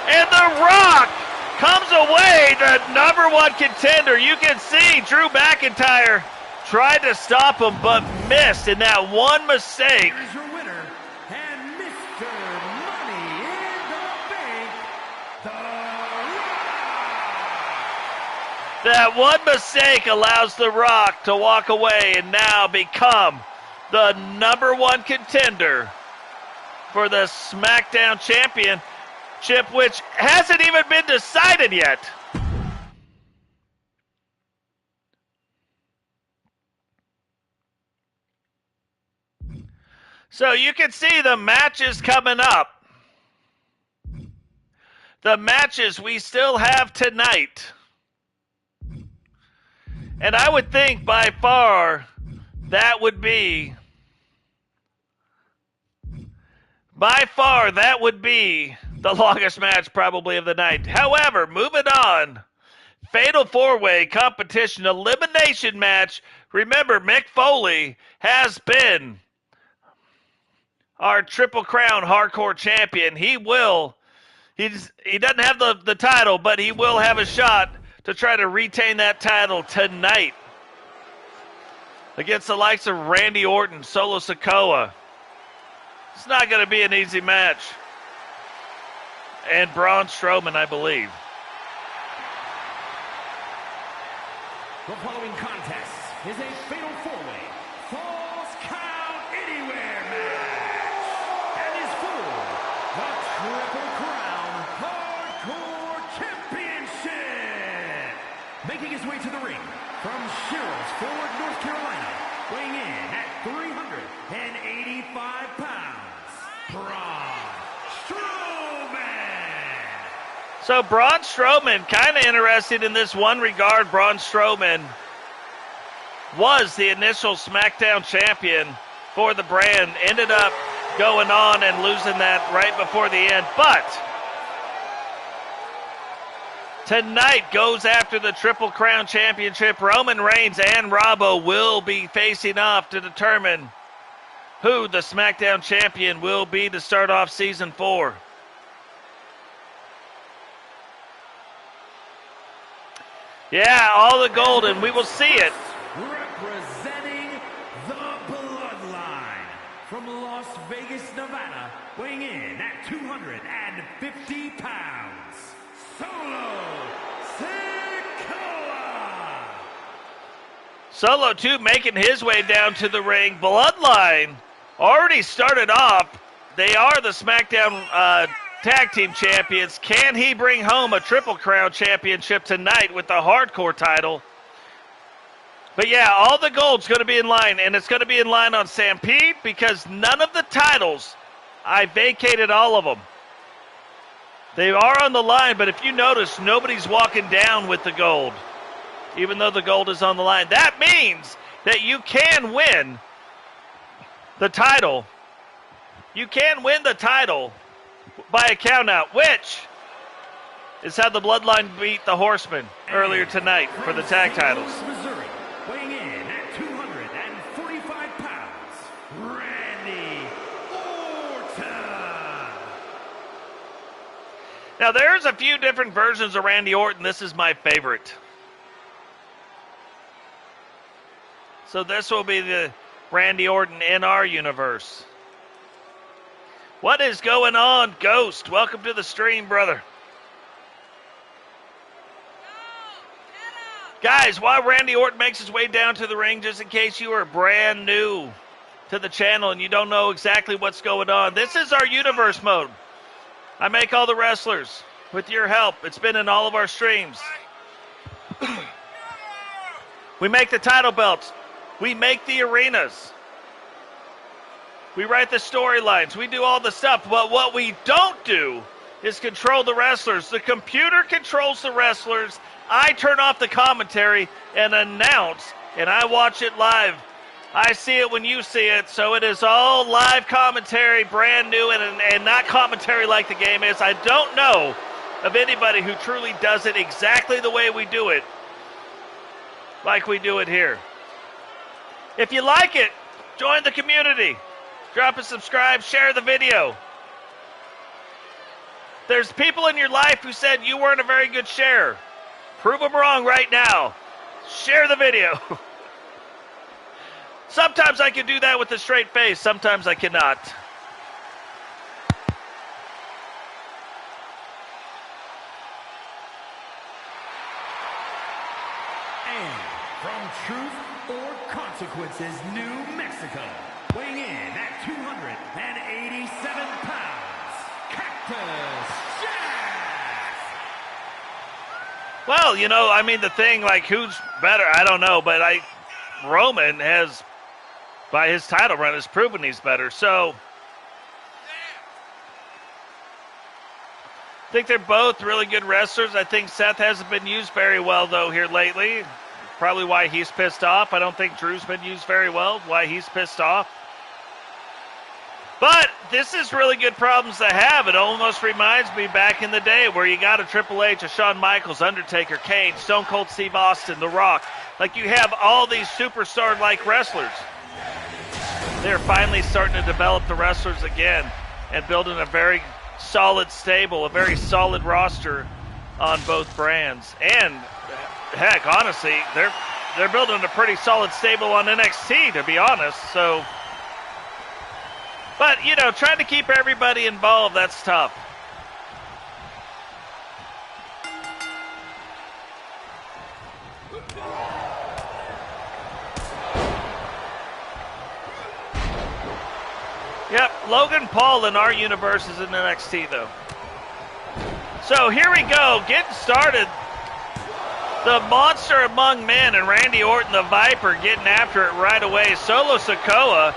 And The Rock comes away the #1 contender. You can see Drew McIntyre tried to stop him, but missed in that one mistake. Here is your winner, and Mr. Money in the Bank, The Rock. That one mistake allows The Rock to walk away and now become the #1 contender for the Smackdown Championship, which hasn't even been decided yet. So you can see the matches coming up. The matches we still have tonight. And I would think by far that would be the longest match probably of the night. However, moving on. Fatal 4-way competition elimination match. Remember, Mick Foley has been our Triple Crown Hardcore Champion. He doesn't have the title, but he will have a shot to try to retain that title tonight against the likes of Randy Orton, Solo Sikoa. It's not going to be an easy match. And Braun Strowman, I believe. The following contest is a fatal 4-way Falls Count Anywhere match and is for the Triple Crown Hardcore Championship. Making his way to the ring from Sherrills Ford, North Carolina, weighing in at 385 pounds, Braun Strowman. So Braun Strowman, kind of interested in this one regard. Braun Strowman was the initial SmackDown champion for the brand. Ended up going on and losing that right before the end. But tonight goes after the Triple Crown Championship. Roman Reigns and Robbo will be facing off to determine who the SmackDown champion will be to start off Season 4. Yeah, all the gold, and we will see it. Representing the Bloodline from Las Vegas, Nevada, weighing in at 250 pounds, Solo Sikoa. Solo, too, making his way down to the ring. Bloodline already started off. They are the SmackDown Tag Team Champions. Can he bring home a Triple Crown Championship tonight with the Hardcore title? But yeah, all the gold's going to be in line, and it's going to be in line on Stampede because none of the titles, I vacated all of them. They are on the line, but if you notice, nobody's walking down with the gold, even though the gold is on the line. That means that you can win the title. You can win the title by a countout, which is how the Bloodline beat the Horsemen earlier tonight for the tag titles. Missouri, weighing in at 245 pounds, Randy Orton. Now, there's a few different versions of Randy Orton. This is my favorite. So this will be the Randy Orton in our universe. What is going on, Ghost? Welcome to the stream, brother. Guys, while Randy Orton makes his way down to the ring, just in case you are brand new to the channel and you don't know exactly what's going on, this is our universe mode. I make all the wrestlers with your help. It's been in all of our streams. We make the title belts. We make the arenas. We write the storylines. We do all the stuff. But what we don't do is control the wrestlers. The computer controls the wrestlers. I turn off the commentary and announce, and I watch it live. I see it when you see it, so it is all live commentary, brand new, and not commentary like the game is. I don't know of anybody who truly does it exactly the way we do it, like we do it here. If you like it, join the community. Drop a subscribe, share the video. There's people in your life who said you weren't a very good sharer. Prove them wrong right now. Share the video. Sometimes I can do that with a straight face. Sometimes I cannot. Truth or Consequences, New Mexico. Weighing in at 287 pounds, Cactus Jack. Well, you know, I mean, the thing, like, who's better? I don't know, but Roman has, by his title run, has proven he's better. So I think they're both really good wrestlers. I think Seth hasn't been used very well, though, here lately. Probably why he's pissed off. I don't think Drew's been used very well, why he's pissed off. But this is really good problems to have. It almost reminds me back in the day where you got a Triple H, a Shawn Michaels, Undertaker, Kane, Stone Cold Steve Austin, The Rock. Like, you have all these superstar-like wrestlers. They're finally starting to develop the wrestlers again and building a very solid stable, a very solid roster on both brands. And heck, honestly, they're building a pretty solid stable on NXT, to be honest. So, but you know, trying to keep everybody involved, that's tough. Yep, Logan Paul in our universe is in NXT, though. So here we go, getting started. The Monster Among Men and Randy Orton, the Viper, getting after it right away. Solo Sikoa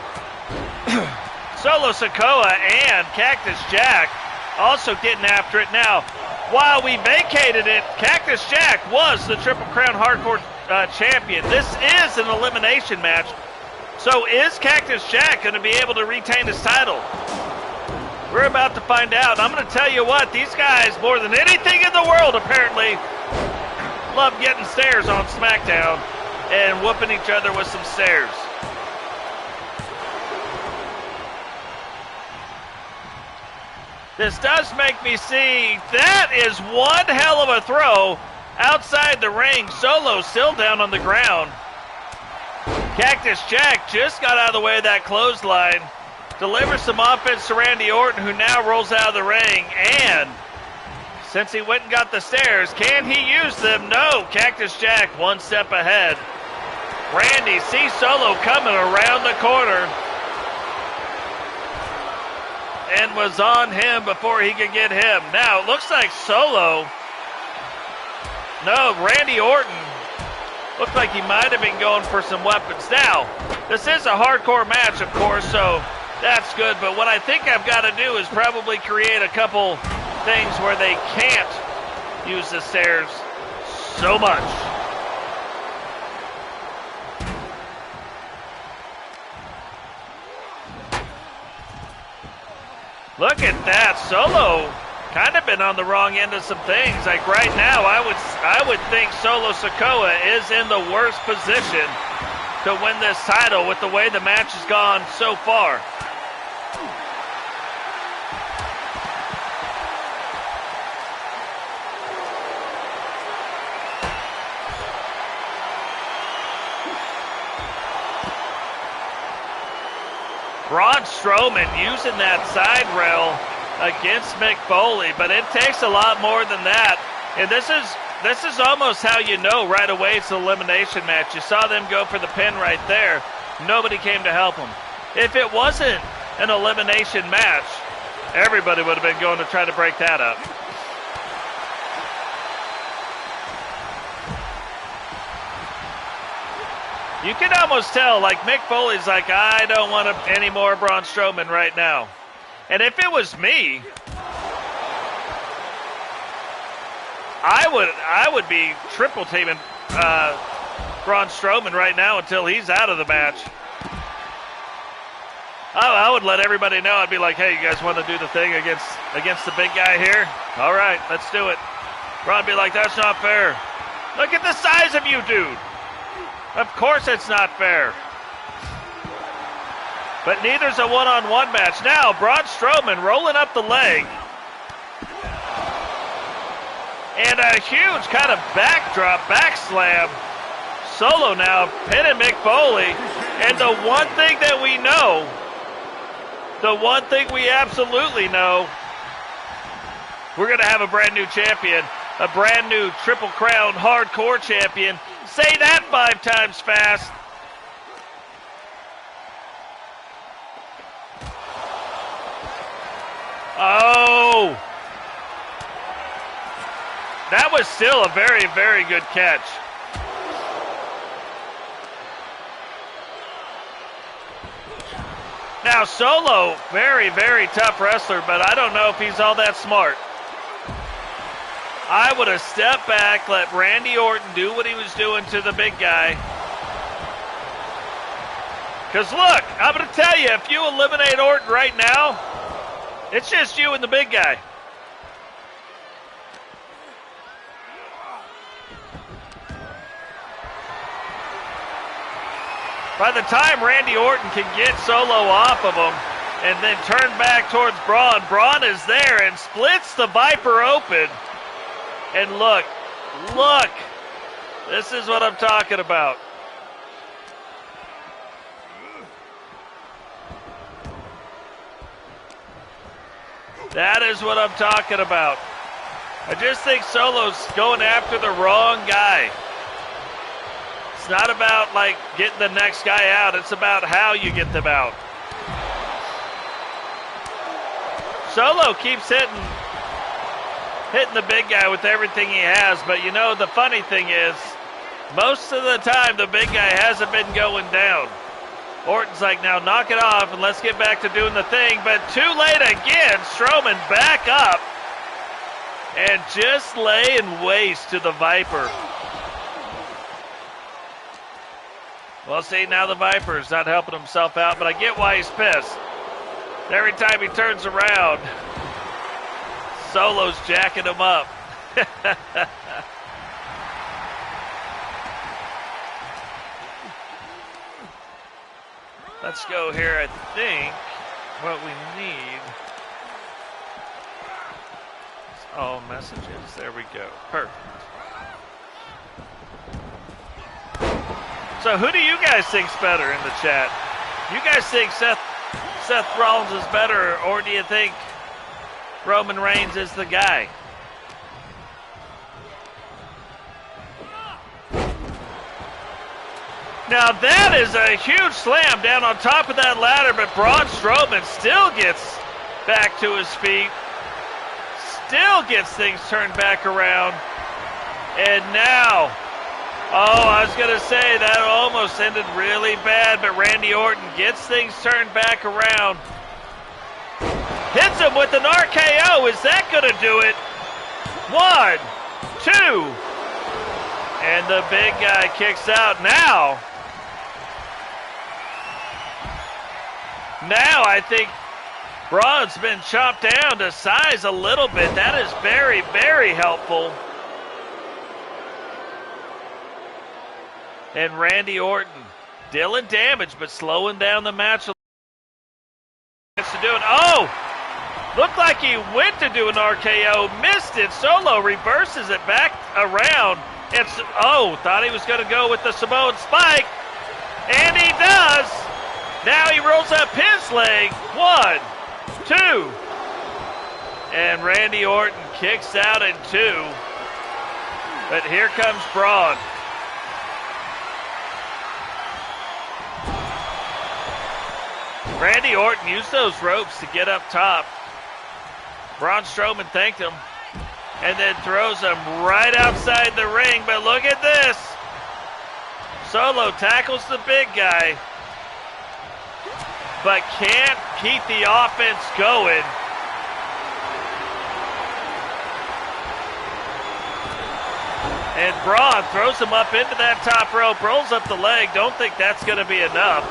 and Cactus Jack also getting after it. Now, while we vacated it, Cactus Jack was the Triple Crown Hardcore champion. This is an elimination match. So is Cactus Jack going to be able to retain his title? We're about to find out. I'm going to tell you what, these guys, more than anything in the world, apparently, love getting stairs on Smackdown and whooping each other with some stairs. This does make me see that is one hell of a throw outside the ring. Solo still down on the ground. Cactus Jack just got out of the way of that clothesline. Delivers some offense to Randy Orton, who now rolls out of the ring. And since he went and got the stairs, can he use them? No. Cactus Jack one step ahead. Randy sees Solo coming around the corner and was on him before he could get him. Now, it looks like Solo. No, Randy Orton looked like he might have been going for some weapons. Now, this is a hardcore match, of course, so that's good. But what I think I've got to do is probably create a couple things where they can't use the stairs so much. Look at that. Solo kind of been on the wrong end of some things. Like right now, I would think Solo Sikoa is in the worst position to win this title with the way the match has gone so far. Braun Strowman using that side rail against Mick Foley, but it takes a lot more than that. And this is almost how you know right away it's an elimination match. You saw them go for the pin right there. Nobody came to help them. If it wasn't an elimination match, everybody would have been going to try to break that up. You can almost tell, like, Mick Foley's like, I don't want any more Braun Strowman right now. And if it was me, I would be triple teaming Braun Strowman right now until he's out of the match. I would let everybody know. I'd be like, hey, you guys want to do the thing against the big guy here? All right, let's do it. Braun would be like, that's not fair. Look at the size of you, dude. Of course it's not fair. But neither's a one-on-one match. Now, Braun Strowman rolling up the leg. And a huge kind of backdrop, back slam. Solo now pinning Mick Foley. And the one thing that we know, the one thing we absolutely know, we're going to have a brand new champion, a brand new Triple Crown Hardcore champion. Say that 5 times fast. Oh. That was still a very, very good catch. Now, Solo, very, very tough wrestler, but I don't know if he's all that smart. I would have stepped back, let Randy Orton do what he was doing to the big guy. Because look, I'm going to tell you, if you eliminate Orton right now, it's just you and the big guy. By the time Randy Orton can get Solo off of him and then turn back towards Braun, Braun is there and splits the Viper open. And look, this is what I'm talking about. That is what I'm talking about. I just think Solo's going after the wrong guy. It's not about, like, getting the next guy out. It's about how you get them out. Solo keeps hitting the big guy with everything he has. But, you know, the funny thing is, most of the time the big guy hasn't been going down. Orton's like, now knock it off and let's get back to doing the thing. But too late again. Strowman back up and just laying waste to the Viper. Well, see, now the Viper's not helping himself out, but I get why he's pissed. Every time he turns around, Solo's jacking him up. Let's go here. I think what we need is all messages. There we go. Perfect. So who do you guys think's better in the chat? You guys think Seth Rollins is better, or do you think Roman Reigns is the guy? Now that is a huge slam down on top of that ladder, but Braun Strowman still gets back to his feet, still gets things turned back around, and now, oh, I was going to say that almost ended really bad, but Randy Orton gets things turned back around, hits him with an RKO. Is that going to do it? 1, 2, and the big guy kicks out. Now I think Braun's been chopped down to size a little bit. That is very, very helpful. And Randy Orton dealing damage, but slowing down the match. Oh! Looked like he went to do an RKO, missed it. Solo reverses it back around. Thought he was going to go with the Samoan spike. And he does. Now he rolls up his leg. 1, 2. And Randy Orton kicks out in 2. But here comes Braun. Randy Orton used those ropes to get up top. Braun Strowman thanked him and then throws him right outside the ring. But look at this. Solo tackles the big guy, but can't keep the offense going. And Braun throws him up into that top rope, rolls up the leg. Don't think that's going to be enough.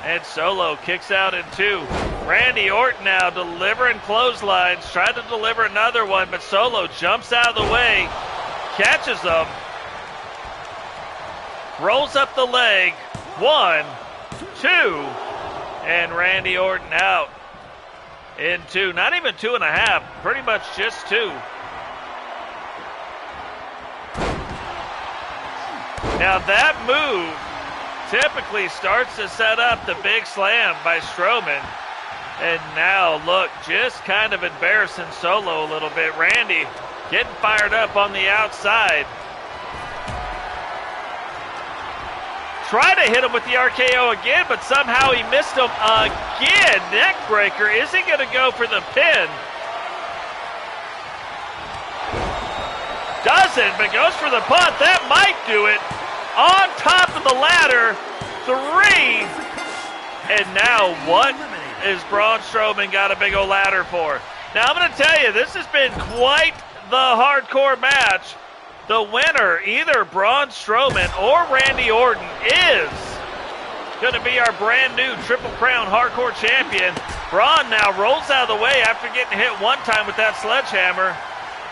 And Solo kicks out in 2. Randy Orton now delivering clotheslines, tried to deliver another one, but Solo jumps out of the way, catches him, rolls up the leg. 1, 2, and Randy Orton out in 2. Not even 2.5, pretty much just 2. Now that move typically starts to set up the big slam by Strowman. And now, look, just kind of embarrassing Solo a little bit. Randy getting fired up on the outside. Try to hit him with the RKO again, but somehow he missed him again. Neckbreaker. Is he going to go for the pin? Doesn't, but goes for the punt. That might do it. On top of the ladder. 3. And now what is Braun Strowman got a big old ladder for? Now I'm going to tell you, this has been quite the hardcore match. The winner, either Braun Strowman or Randy Orton, is going to be our brand new Triple Crown Hardcore Champion. Braun now rolls out of the way after getting hit one time with that sledgehammer.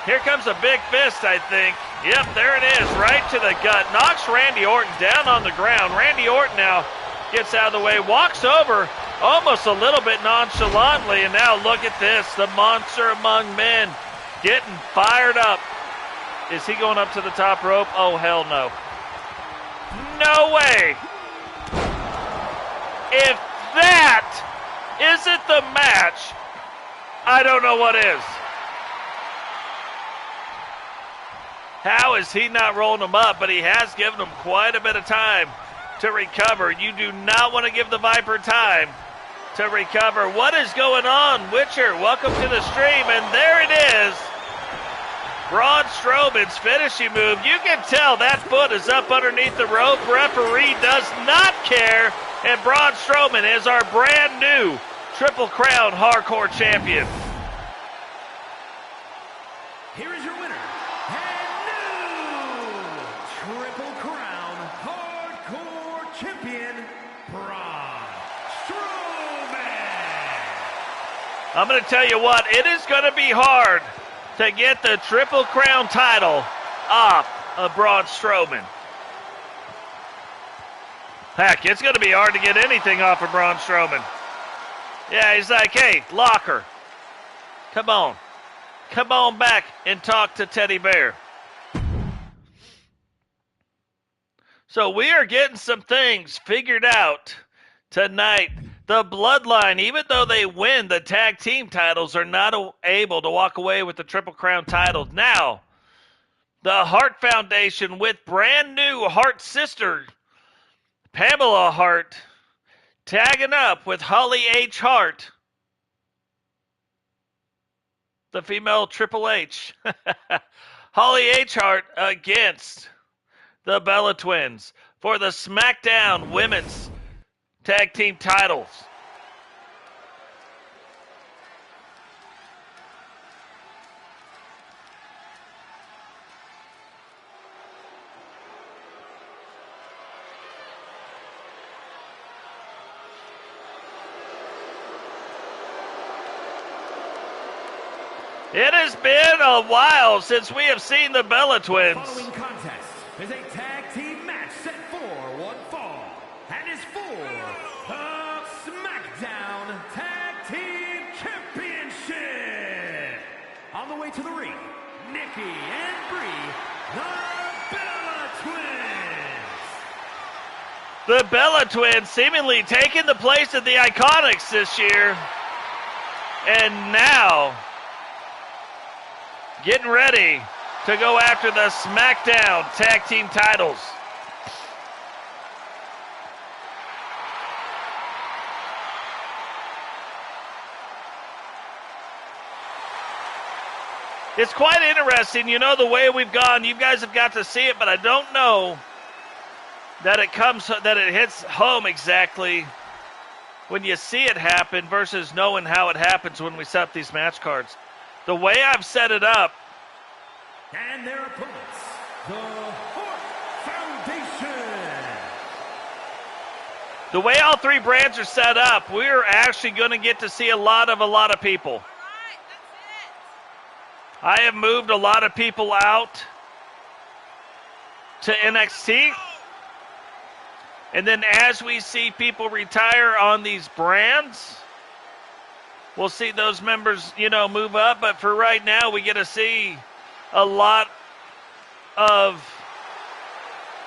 Here comes a big fist, I think. Yep, there it is, right to the gut. Knocks Randy Orton down on the ground. Randy Orton now gets out of the way, walks over almost a little bit nonchalantly, and now look at this, the monster among men getting fired up. Is he going up to the top rope? Oh, hell no. No way. If that isn't the match, I don't know what is. How is he not rolling him up? But he has given him quite a bit of time to recover. You do not want to give the Viper time to recover. What is going on? Witcher, welcome to the stream. And there it is. Braun Strowman's finishing move. You can tell that foot is up underneath the rope. Referee does not care. And Braun Strowman is our brand new Triple Crown Hardcore Champion. Here is your winner, and new Triple Crown Hardcore Champion, Braun Strowman. I'm going to tell you what, it is going to be hard to get the Triple Crown title off of Braun Strowman. Heck, it's going to be hard to get anything off of Braun Strowman. Yeah, he's like, hey, locker, come on. Come on back and talk to Teddy Bear. So we are getting some things figured out tonight. The Bloodline, even though they win the tag team titles, are not able to walk away with the Triple Crown titles. Now, the Hart Foundation with brand new Hart sister, Pamela Hart, tagging up with Holly H. Hart, the female Triple H. Holly H. Hart against the Bella Twins for the Smackdown Women's Tag Team titles. It has been a while since we have seen the Bella Twins. The following contest is a tag team match set for one fall and is for the SmackDown Tag Team Championship. On the way to the ring, Nikki and Brie, the Bella Twins. The Bella Twins seemingly taking the place of the Iconics this year. And now getting ready to go after the SmackDown Tag Team titles. It's quite interesting, you know, the way we've gone. You guys have got to see it, but I don't know that it hits home exactly when you see it happen versus knowing how it happens when we set up these match cards. The way I've set it up. And their opponents, the Hart Foundation. The way all three brands are set up, we're actually going to get to see a lot of people. All right, that's it. I have moved a lot of people out to NXT. And then as we see people retire on these brands, we'll see those members, you know, move up. But for right now, we get to see a lot of,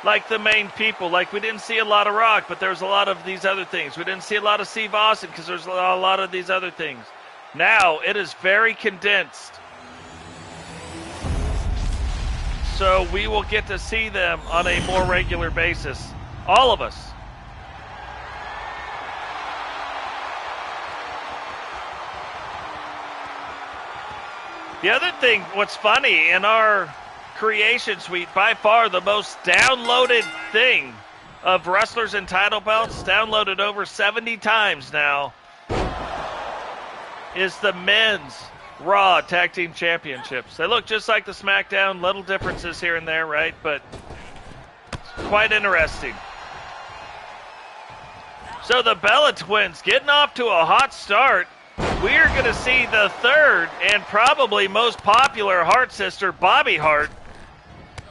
like, the main people. Like, we didn't see a lot of Rock, but there's a lot of these other things. We didn't see a lot of Steve Austin because there's a lot of these other things. Now, it is very condensed. So we will get to see them on a more regular basis. All of us. The other thing, what's funny, in our creation suite, by far the most downloaded thing of wrestlers and title belts, downloaded over 70 times now, is the men's Raw Tag Team Championships. They look just like the Smackdown, little differences here and there, right? But it's quite interesting. So the Bella Twins getting off to a hot start. We're going to see the third and probably most popular Hart sister, Bobbi Hart,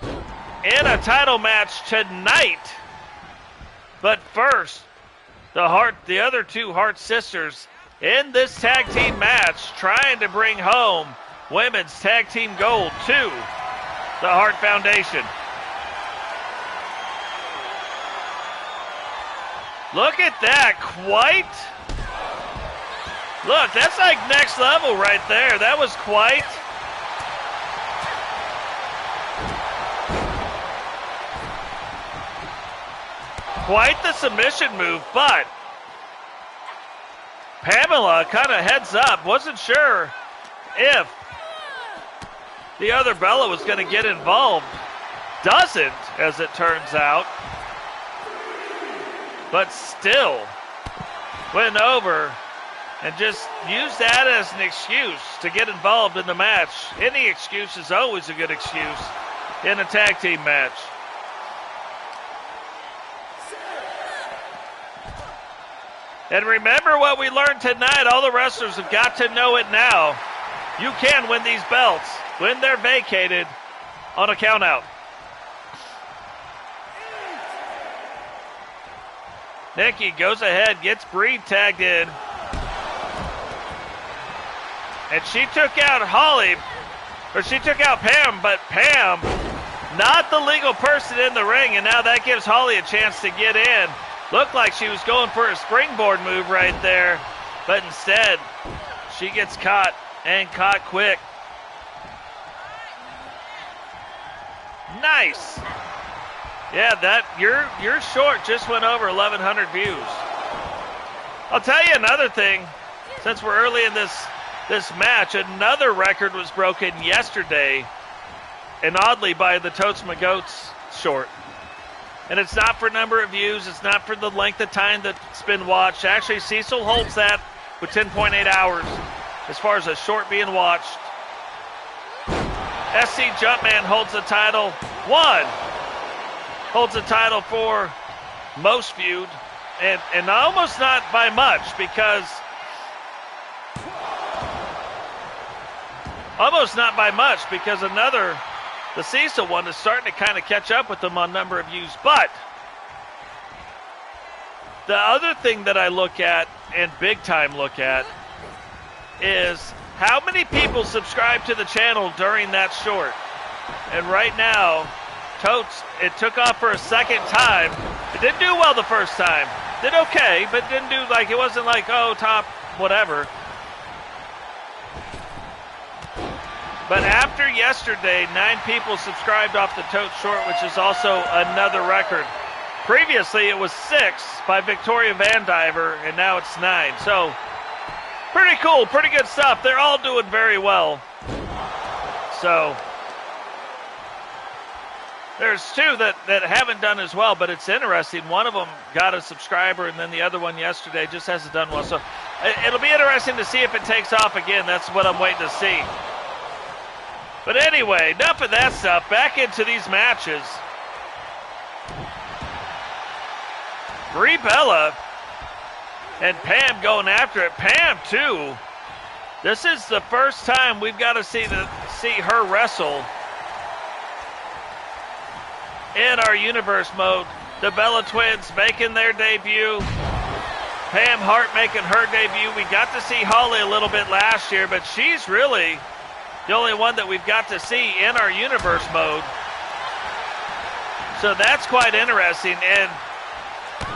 in a title match tonight. But first, the other two Hart sisters in this tag team match, trying to bring home women's tag team gold to the Hart Foundation. Look at that, Look, that's like next level right there. That was quite. Quite the submission move, but Pamela kind of heads up. Wasn't sure if the other Bella was going to get involved. Doesn't, as it turns out. But still went over and just used that as an excuse to get involved in the match. Any excuse is always a good excuse in a tag team match. And remember what we learned tonight. All the wrestlers have got to know it now. You can win these belts when they're vacated on a countout. Nikki goes ahead, gets Bree tagged in. And she took out Pam, but Pam, not the legal person in the ring, and now that gives Holly a chance to get in. Looked like she was going for a springboard move right there, but instead, she gets caught, and caught quick. Nice. Yeah, that your short just went over 1,100 views. I'll tell you another thing, since we're early in this match, another record was broken yesterday, and oddly by the Totes Goats short. And it's not for number of views, it's not for the length of time that's been watched. Actually, Cecil holds that with 10.8 hours as far as a short being watched. SC Jumpman holds the title. Holds the title for most viewed, and almost not by much, because the Cecil one is starting to kind of catch up with them on number of views. But the other thing that I look at, and big time look at, is how many people subscribe to the channel during that short. And right now, Totes, it took off for a second time. It didn't do well the first time. Did okay, but didn't do like, it wasn't like, oh, top whatever. But after yesterday, 9 people subscribed off the Totes short, which is also another record. Previously, it was 6 by Victoria Van Diver, and now it's 9. So, pretty cool, pretty good stuff. They're all doing very well. So, there's 2 that haven't done as well, but it's interesting. One of them got a subscriber, and then the other one yesterday just hasn't done well. So, it'll be interesting to see if it takes off again. That's what I'm waiting to see. But anyway, enough of that stuff. Back into these matches. Brie Bella and Pam going after it. Pam, too. This is the first time we've got to see her wrestle in our universe mode. The Bella Twins making their debut. Pam Hart making her debut. We got to see Holly a little bit last year, but she's really the only one that we've got to see in our universe mode. So that's quite interesting. And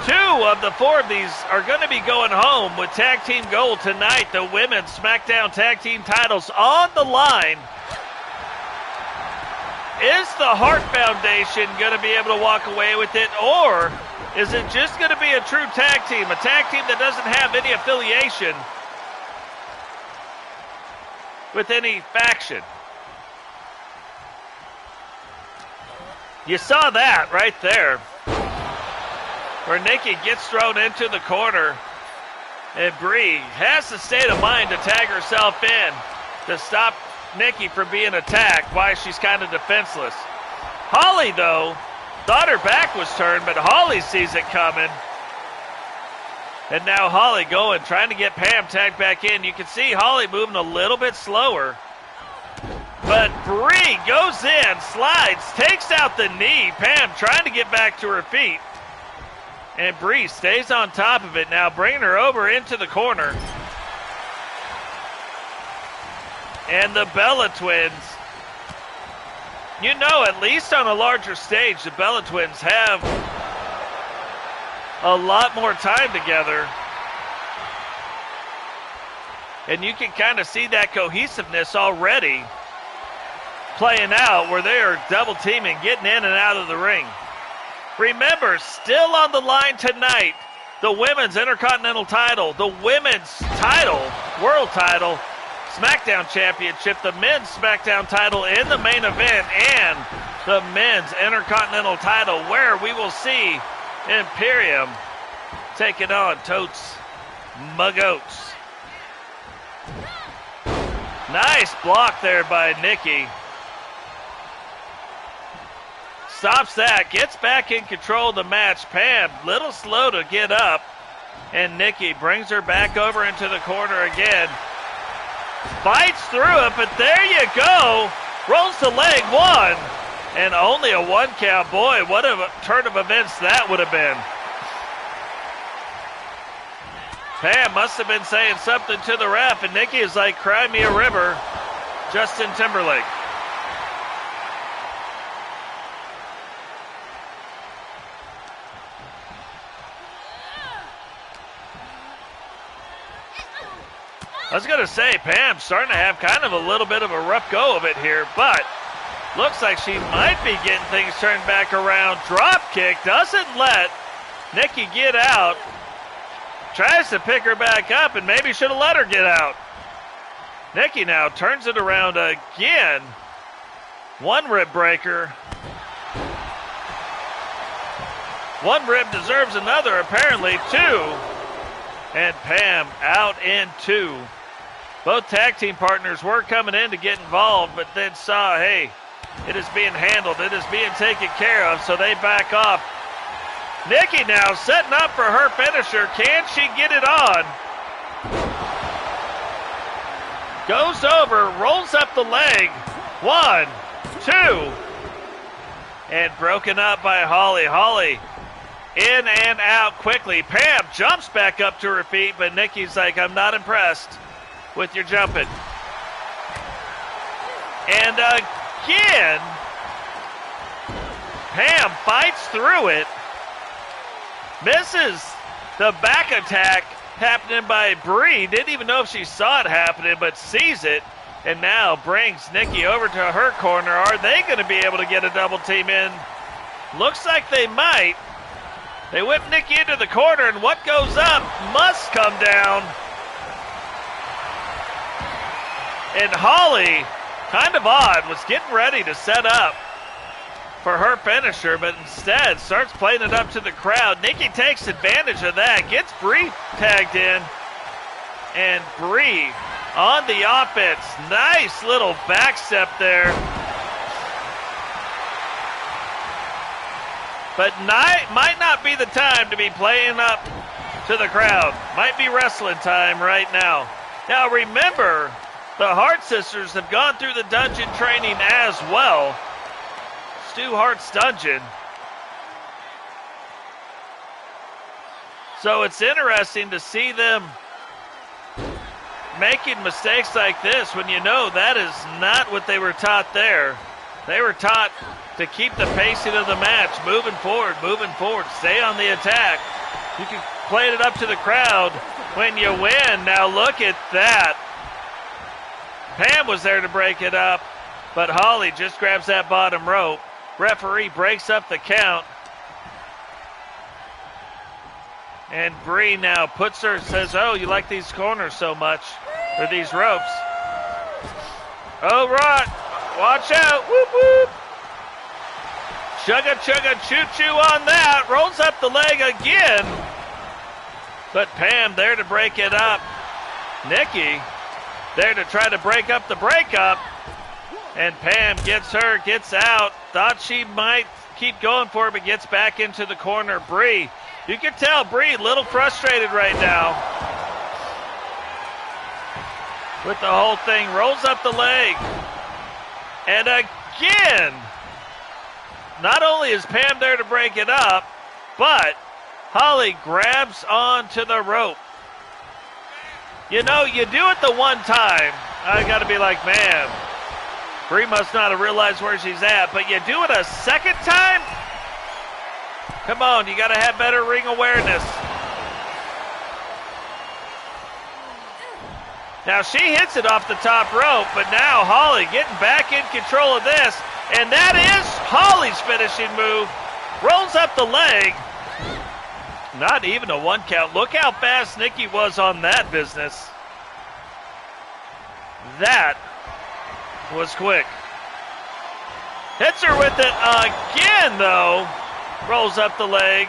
2 of the 4 of these are going to be going home with tag team gold tonight. The women's Smackdown tag team titles on the line. Is the Hart Foundation going to be able to walk away with it, or Is it just going to be a true tag team? A tag team that doesn't have any affiliation with any faction? You saw that right there, where Nikki gets thrown into the corner, and Brie has the state of mind to tag herself in to stop Nikki from being attacked while she's kind of defenseless. Holly, though, thought her back was turned, but Holly sees it coming. And now Holly trying to get Pam tagged back in. You can see Holly moving a little bit slower. But Brie goes in, slides, takes out the knee. Pam trying to get back to her feet. And Brie stays on top of it now, bringing her over into the corner. And the Bella Twins. You know, at least on a larger stage, the Bella Twins have a lot more time together. And you can kind of see that cohesiveness already playing out, where they are double teaming, getting in and out of the ring. Remember, still on the line tonight, the women's Intercontinental title, the women's title, world title, Smackdown championship, the men's Smackdown title in the main event, and the men's Intercontinental title, where we will see Imperium taking on Totes Magotes. Nice block there by Nikki. Stops that, gets back in control of the match. Pam, little slow to get up, and Nikki brings her back over into the corner again. Fights through it, but there you go. Rolls the leg, one, and only a 1 count. Boy, what a turn of events that would have been. Pam must have been saying something to the ref, and Nikki is like, cry me a river, Justin Timberlake. I was going to say, Pam's starting to have kind of a little bit of a rough go of it here, but looks like she might be getting things turned back around. Drop kick, doesn't let Nikki get out. Tries to pick her back up, and maybe should have let her get out. Nikki now turns it around again. One rib breaker. One rib deserves another, apparently, two. And Pam out in two. Both tag team partners were coming in to get involved, but then saw, hey, it is being handled. It is being taken care of, so they back off. Nikki now setting up for her finisher. Can she get it on? Goes over, rolls up the leg. 1, 2. And broken up by Holly. Holly in and out quickly. Pam jumps back up to her feet, but Nikki's like, I'm not impressed with your jumping. And again, Pam fights through it. Misses the back attack happening by Brie. Didn't even know if she saw it happening, but sees it. And now brings Nikki over to her corner. Are they going to be able to get a double team in? Looks like they might. They whip Nikki into the corner, and what goes up must come down. And Holly, kind of odd, was getting ready to set up for her finisher, but instead starts playing it up to the crowd. Nikki takes advantage of that, gets Brie tagged in, and Brie on the offense. Nice little back step there. But might not be the time to be playing up to the crowd. Might be wrestling time right now. Now remember, the Hart sisters have gone through the dungeon training as well. Stu Hart's dungeon. So it's interesting to see them making mistakes like this when you know that is not what they were taught there. They were taught to keep the pacing of the match, moving forward, stay on the attack. You can play it up to the crowd when you win. Now look at that. Pam was there to break it up, but Holly just grabs that bottom rope. Referee breaks up the count. And Bree now says, oh, you like these corners so much, or these ropes. Oh, right. Watch out. Whoop, whoop. Chugga, chugga, choo-choo on that. Rolls up the leg again. But Pam there to break it up. Nikki there to try to break up the breakup. And Pam gets out. Thought she might keep going for it, but gets back into the corner. Bree, you can tell Bree a little frustrated right now with the whole thing. Rolls up the leg. And again, not only is Pam there to break it up, but Holly grabs onto the rope. You know, you do it the one time, I got to be like, man, Bree must not have realized where she's at. But you do it a second time? Come on, you got to have better ring awareness. Now she hits it off the top rope, but now Holly getting back in control of this. And that is Holly's finishing move. Rolls up the leg. Not even a one count. Look how fast Nikki was on that business. That was quick. Hits her with it again, though. Rolls up the leg.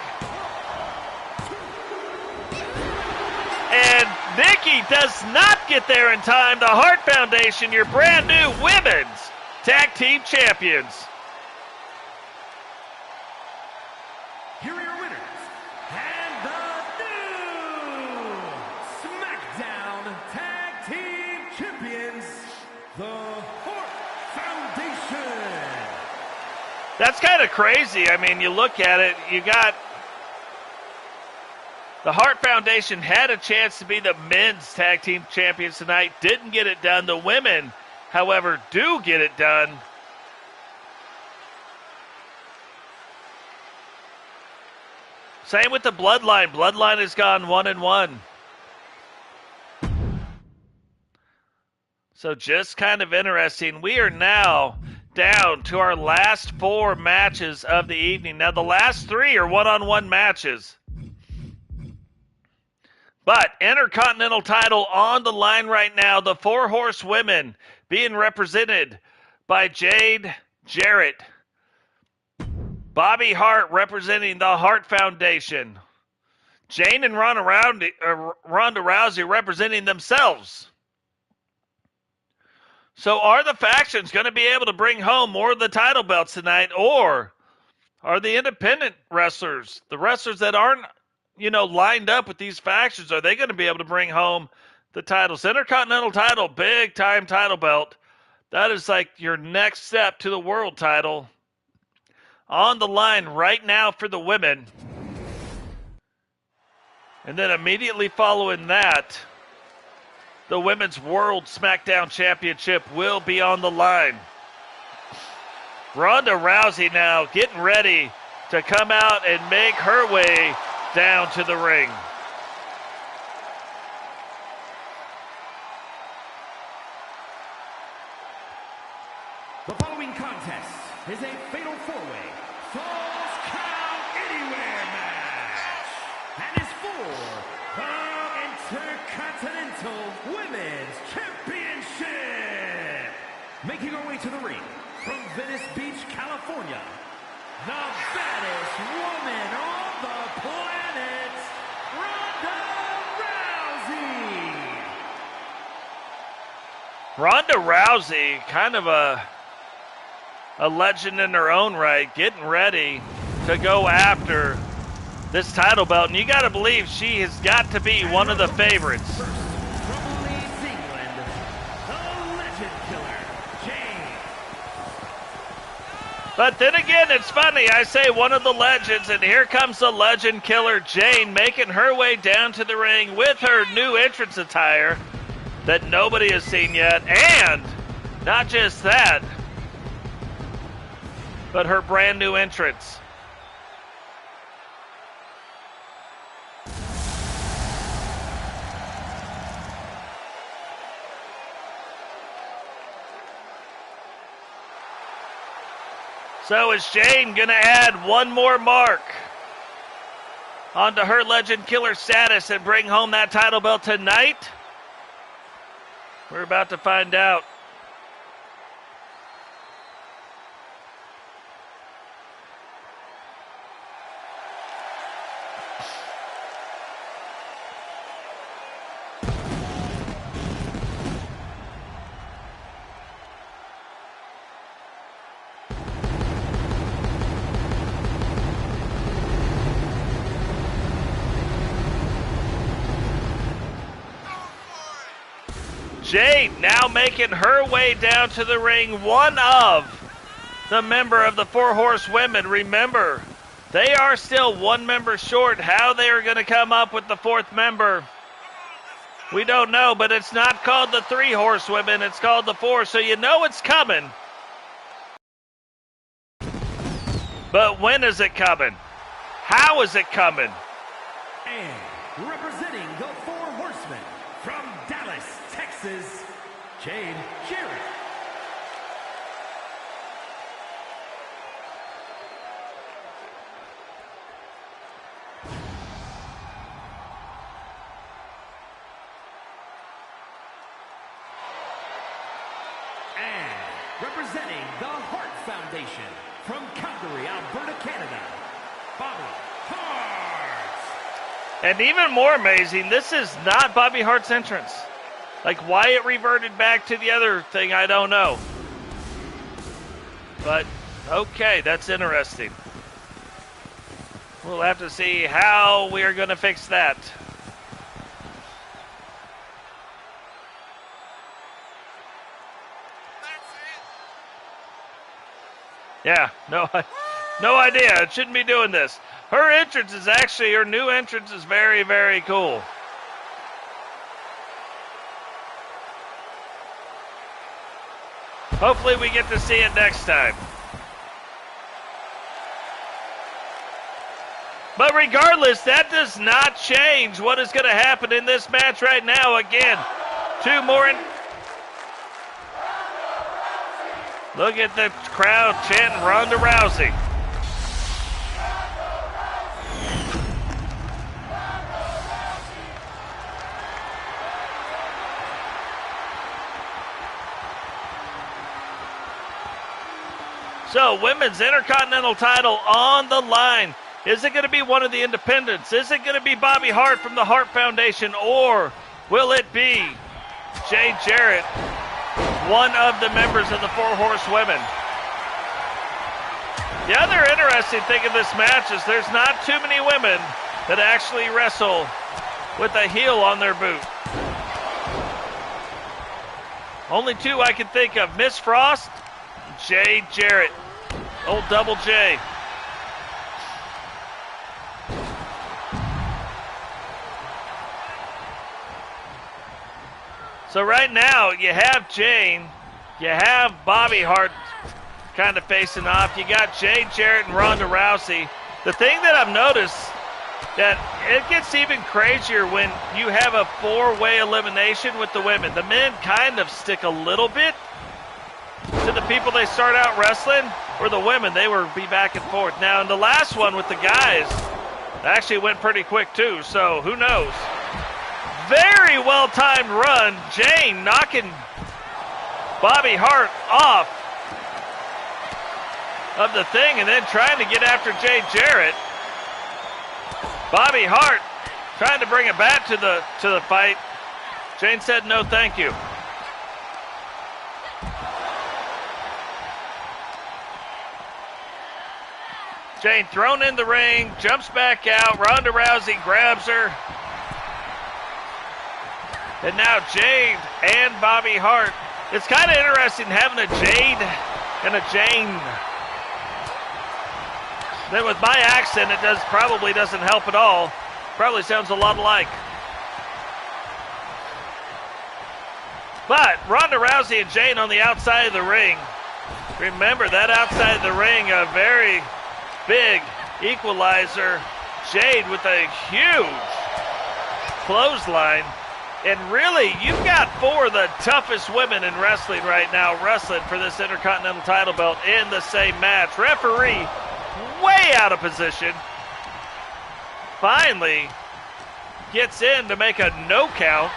And Nikki does not get there in time. The Hart Foundation, your brand new women's tag team champions. Here are your winners, and the new SmackDown Tag Team Champions, the Hart Foundation. That's kind of crazy. I mean, you look at it, you got the Hart Foundation had a chance to be the men's tag team champions tonight, didn't get it done. The women, however, do get it done. Same with the Bloodline. Bloodline has gone 1-1. So just kind of interesting. We are now down to our last 4 matches of the evening. Now the last 3 are one-on-one matches. But Intercontinental title on the line right now. The 4 horsewomen being represented by Jade, Jarrett, Bobbi Hart representing the Hart Foundation, Jane and Ronda Rousey representing themselves. So are the factions going to be able to bring home more of the title belts tonight, or are the independent wrestlers, the wrestlers that aren't, lined up with these factions, are they going to be able to bring home the titles? Intercontinental title, big time title belt. That is like your next step to the world title. On the line right now for the women. And then immediately following that, the Women's World Smackdown Championship will be on the line. Ronda Rousey now getting ready to come out and make her way down to the ring. The following contest is a fatal 4-way Falls Count Anywhere match and is for the Intercontinental Women's Championship. Making her way to the ring from Venice Beach, California, the baddest woman on the planet, Ronda Rousey. Ronda Rousey, kind of a legend in her own right, getting ready to go after this title belt. And you got to believe she has got to be one of the favorites. First, from Leeds, England, the legend killer, Jade. But then again, it's funny. I say one of the legends, and here comes the legend killer, Jane, making her way down to the ring with her new entrance attire that nobody has seen yet. And not just that, but her brand new entrance. So is Jane going to add one more mark onto her legend killer status and bring home that title belt tonight? We're about to find out. Jade now making her way down to the ring, one of the member of the Four Horsewomen. Remember, they are still one member short. How they are going to come up with the fourth member, we don't know, but it's not called the Three Horsewomen, it's called the Four, so you know it's coming. But when is it coming? How is it coming? And representing the Four Horsemen from Dallas, Texas, Jade, Jarrett. And representing the Hart Foundation from Calgary, Alberta, Canada, Bobbi Hart. And even more amazing, this is not Bobbi Hart's entrance. Like, why it reverted back to the other thing, I don't know. But, okay, that's interesting. We'll have to see how we are going to fix that. Yeah, no idea. It shouldn't be doing this. Her entrance is actually, her new entrance is very, very cool. Hopefully we get to see it next time. But regardless, that does not change what is going to happen in this match right now. Again, two more. Look at the crowd chanting Ronda Rousey. So, women's Intercontinental title on the line. Is it going to be one of the independents? Is it going to be Bobbi Hart from the Hart Foundation? Or will it be Jade Jarrett, one of the members of the Four Horsewomen? The other interesting thing in this match is there's not too many women that actually wrestle with a heel on their boot. Only two I can think of, Miss Frost, Jade Jarrett. Old Double J. So right now, you have Jane, you have Bobbi Hart kind of facing off. You got Jade Jarrett and Ronda Rousey. The thing that I've noticed, that it gets even crazier when you have a four-way elimination with the women. The men kind of stick a little bit to the people they start out wrestling, or the women, they will be back and forth. Now, in the last one with the guys, it actually went pretty quick too, so who knows? Very well-timed run. Jane knocking Bobbi Hart off of the thing and then trying to get after Jade Jarrett. Bobbi Hart trying to bring it back to the fight. Jane said no thank you. Jane thrown in the ring, jumps back out. Ronda Rousey grabs her. And now Jade and Bobbi Hart. It's kind of interesting having a Jade and a Jane. Then with my accent, it probably doesn't help at all. Probably sounds a lot alike. But Ronda Rousey and Jane on the outside of the ring. Remember that outside of the ring, a very big equalizer. Jade with a huge clothesline. And really, you've got four of the toughest women in wrestling right now wrestling for this Intercontinental title belt in the same match. Referee way out of position. finally gets in to make a no count.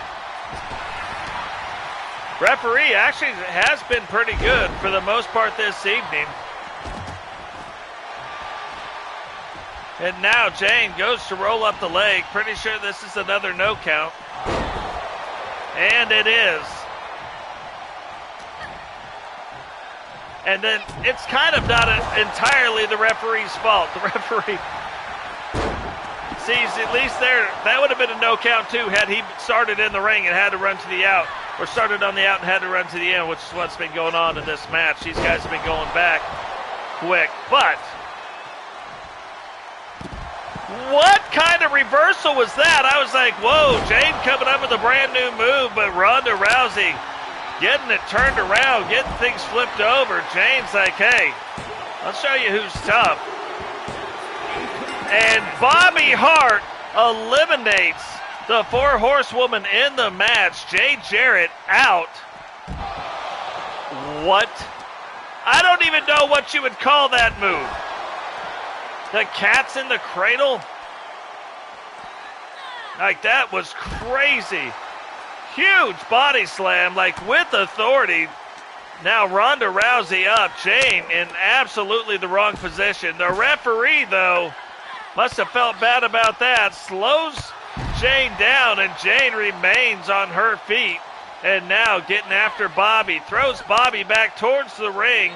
Referee actually has been pretty good for the most part this evening. And now Jane goes to roll up the leg. Pretty sure this is another no count. And it is. And then it's kind of not entirely the referee's fault. The referee sees at least there, that would have been a no count too had he started in the ring and had to run to the out, or started on the out and had to run to the end, which is what's been going on in this match. These guys have been going back quick. But what kind of reversal was that? I was like, whoa, Jade coming up with a brand new move, but Ronda Rousey getting it turned around, getting things flipped over. Jane's like, hey, I'll show you who's tough. And Bobbi Hart eliminates the 4 horsewoman in the match. Jade Jarrett out. What? I don't even know what you would call that move. The cat's in the cradle? Like, that was crazy. Huge body slam, like with authority. Now Ronda Rousey up. Jane in absolutely the wrong position. The referee, though, must have felt bad about that. Slows Jane down, and Jane remains on her feet. And now getting after Bobbi. Throws Bobbi back towards the ring.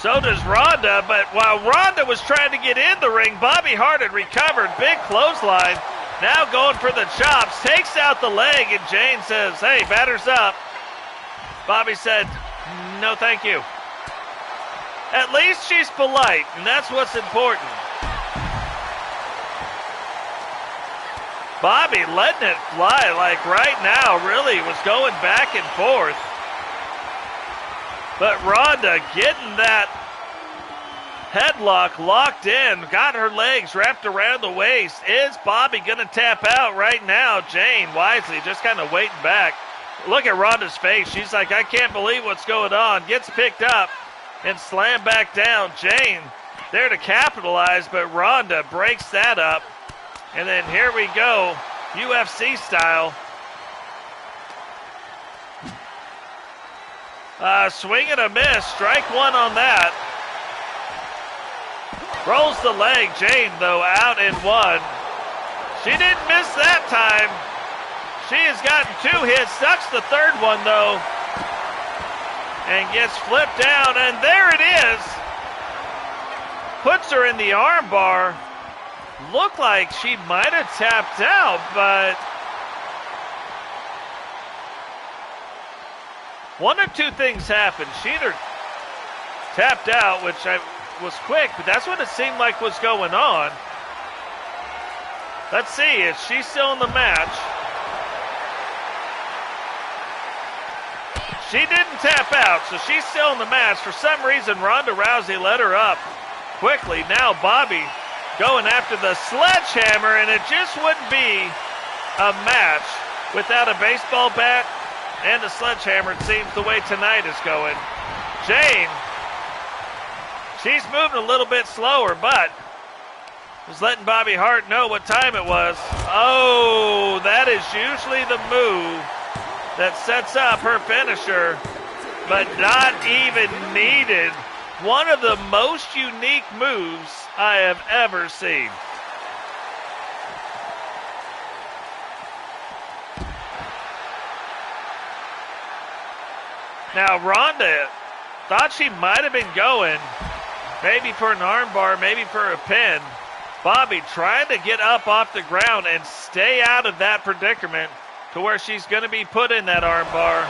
So does Ronda, but while Ronda was trying to get in the ring, Bobbi Hart had recovered. Big clothesline. Now going for the chops. Takes out the leg, and Jane says, hey, batter's up. Bobbi said, no, thank you. At least she's polite, and that's what's important. Bobbi letting it fly, like right now, really was going back and forth. But Ronda getting that headlock locked in, got her legs wrapped around the waist. Is Bobbi going to tap out right now? Jane wisely just kind of waiting back. Look at Ronda's face. She's like, I can't believe what's going on. Gets picked up and slammed back down. Jane there to capitalize, but Ronda breaks that up. And then here we go, UFC style. Swing and a miss. Strike one on that. Rolls the leg. Jane, though, out in one. She didn't miss that time. She has gotten 2 hits. Sucks the third one, though. And gets flipped down. And there it is. Puts her in the arm bar. Looked like she might have tapped out, but one of 2 things happened. She either tapped out, which was quick, but that's what it seemed like was going on. Let's see, is she still in the match? She didn't tap out, so she's still in the match. For some reason, Ronda Rousey let her up quickly. Now Bobbi going after the sledgehammer, and it just wouldn't be a match without a baseball bat and a sledgehammer. It seems the way tonight is going. Jane, she's moving a little bit slower, but was letting Bobbi Hart know what time it was. Oh, that is usually the move that sets up her finisher, but not even needed. One of the most unique moves I have ever seen. Now Ronda thought she might have been going maybe for an armbar, maybe for a pin. Bobbi trying to get up off the ground and stay out of that predicament to where she's going to be put in that armbar.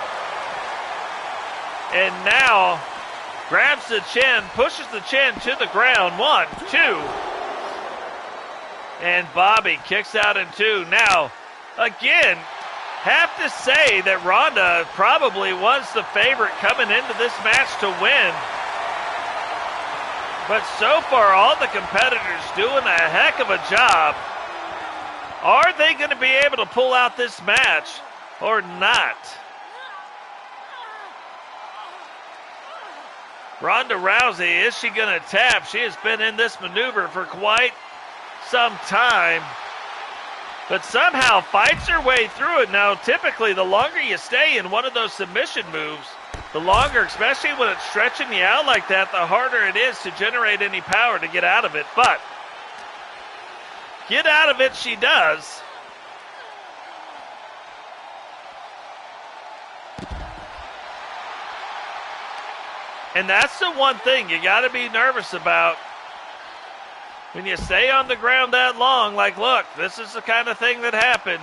And now grabs the chin, pushes the chin to the ground. 1, 2. And Bobbi kicks out in 2. Now, again, have to say that Ronda probably was the favorite coming into this match to win. But so far, all the competitors doing a heck of a job. Are they going to be able to pull out this match or not? Ronda Rousey, is she going to tap? She has been in this maneuver for quite some time, but somehow fights her way through it. Now, typically, the longer you stay in one of those submission moves, the longer, especially when it's stretching you out like that, the harder it is to generate any power to get out of it. But get out of it she does. And that's the one thing you got to be nervous about when you stay on the ground that long. Like, look, this is the kind of thing that happens.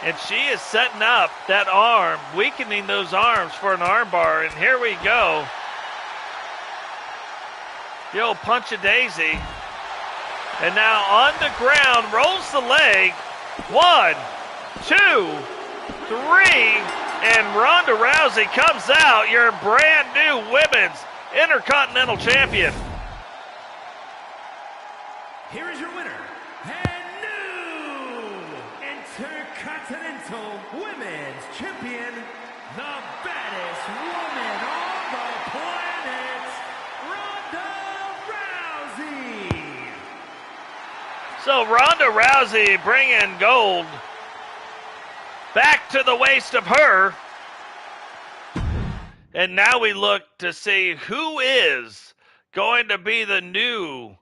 And she is setting up that arm, weakening those arms for an arm bar. And here we go. The old punch-a-daisy. And now on the ground, rolls the leg. 1, 2, 3. And Ronda Rousey comes out, your brand new Women's Intercontinental Champion. Here is your winner, and new Intercontinental Women's Champion, the baddest woman on the planet, Ronda Rousey. So Ronda Rousey bringing gold back to the waist of her. And now we look to see who is going to be the new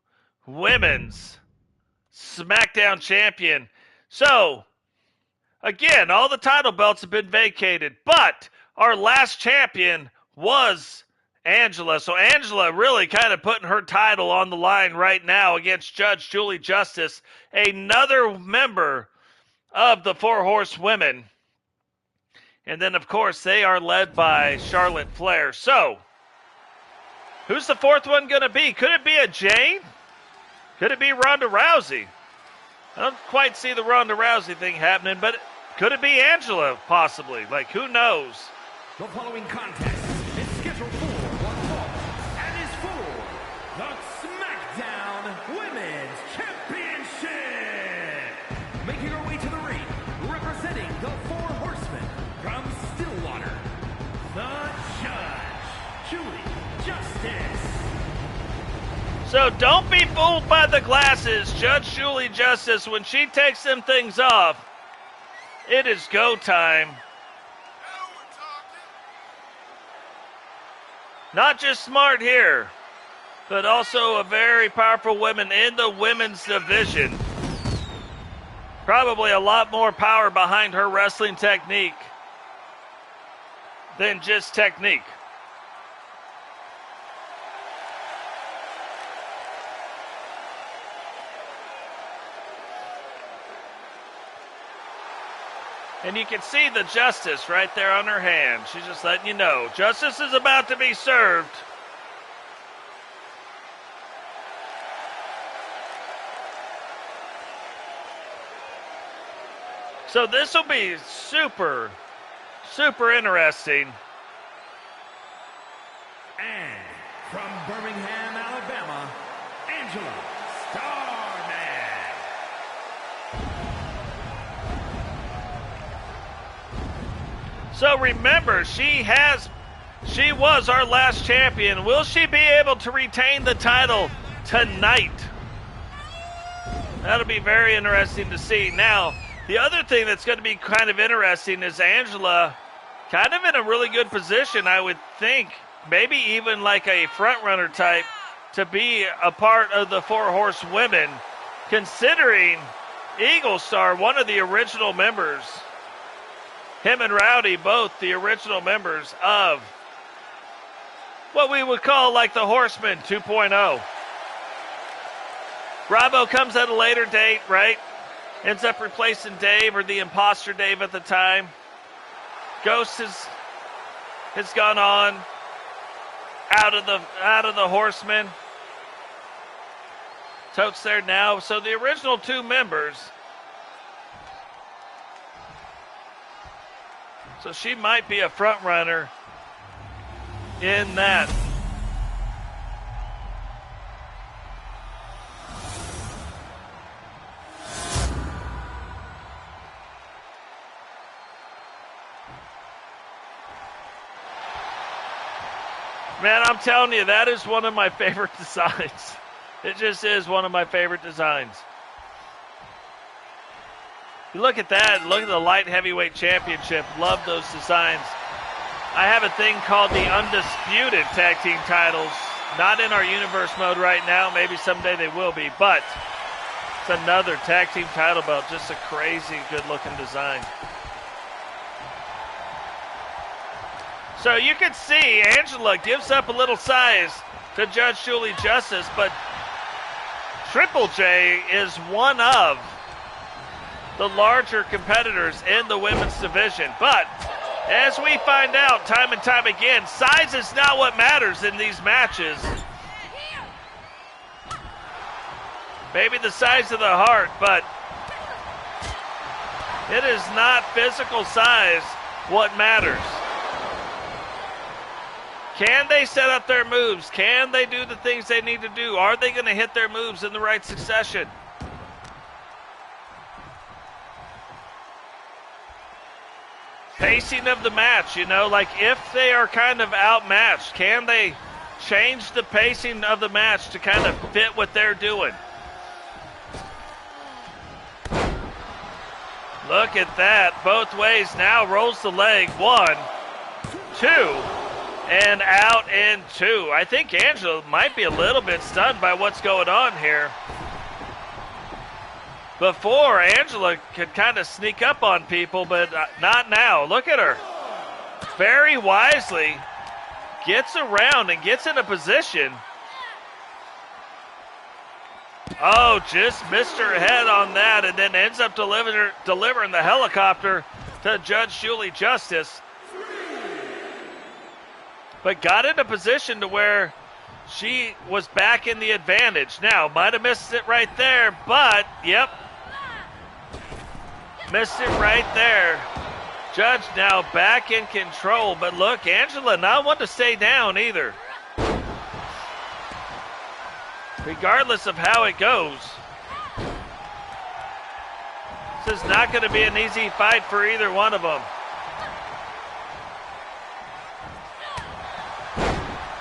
Women's Smackdown Champion. So, again, all the title belts have been vacated, but our last champion was Angela. So Angela really kind of putting her title on the line right now against Judge Julie Justice, another member of the Four Horsewomen. And then, of course, they are led by Charlotte Flair. So, who's the fourth one going to be? Could it be a Jade? Could it be Ronda Rousey? I don't quite see the Ronda Rousey thing happening, but could it be Angela, possibly? Like, who knows? The following contest is scheduled for one fall and is for the SmackDown Women's Championship. Making her way to the ring, representing the Four Horsemen from Stillwater, the Judge, Julie Justice. So don't be fooled by the glasses. Judge Julie Justice, when she takes them things off, it is go time. Not just smart here, but also a very powerful woman in the women's division. Probably a lot more power behind her wrestling technique than just technique. And you can see the Justice right there on her hand. She's just letting you know. Justice is about to be served. So this will be super, super interesting. And from Birmingham, Alabama, Angela Starman. So remember, she was our last champion. Will she be able to retain the title tonight? That'll be very interesting to see. Now, the other thing that's going to be kind of interesting is Angela kind of in a really good position, I would think, maybe even like a front runner type, to be a part of the Four Horsewomen, considering Eagle Star, one of the original members, him and Rowdy, both the original members of what we would call like the Horsemen 2.0. Robbo comes at a later date, right? Ends up replacing Dave, or the imposter Dave at the time. Ghost has gone on out of the Horsemen. Totes there now. So the original two members. So she might be a front runner in that. Man, I'm telling you, that is one of my favorite designs. It just is one of my favorite designs. You look at that, look at the light heavyweight championship. Love those designs. I have a thing called the Undisputed Tag Team titles. Not in our universe mode right now. Maybe someday they will be, but it's another tag team title belt. Just a crazy good looking design. So you can see Angela gives up a little size to Judge Julie Justice, but Triple J is one of the larger competitors in the women's division. But as we find out time and time again, size is not what matters in these matches. Maybe the size of the heart, but it is not physical size what matters. Can they set up their moves? Can they do the things they need to do? Are they going to hit their moves in the right succession? Pacing of the match, you know, like if they are kind of outmatched, can they change the pacing of the match to kind of fit what they're doing? Look at that, both ways now, rolls the leg, 1, 2, and out in 2. I think Angela might be a little bit stunned by what's going on here. Before, Angela could kind of sneak up on people, but not now. Look at her. Very wisely gets around and gets in a position. Oh, just missed her head on that and then ends up delivering the helicopter to Judge Julie Justice. But got in a position to where she was back in the advantage. Now, might have missed it right there, but, yep. Missed it right there. Judge now back in control. But look, Angela not want to stay down either. Regardless of how it goes. This is not going to be an easy fight for either one of them.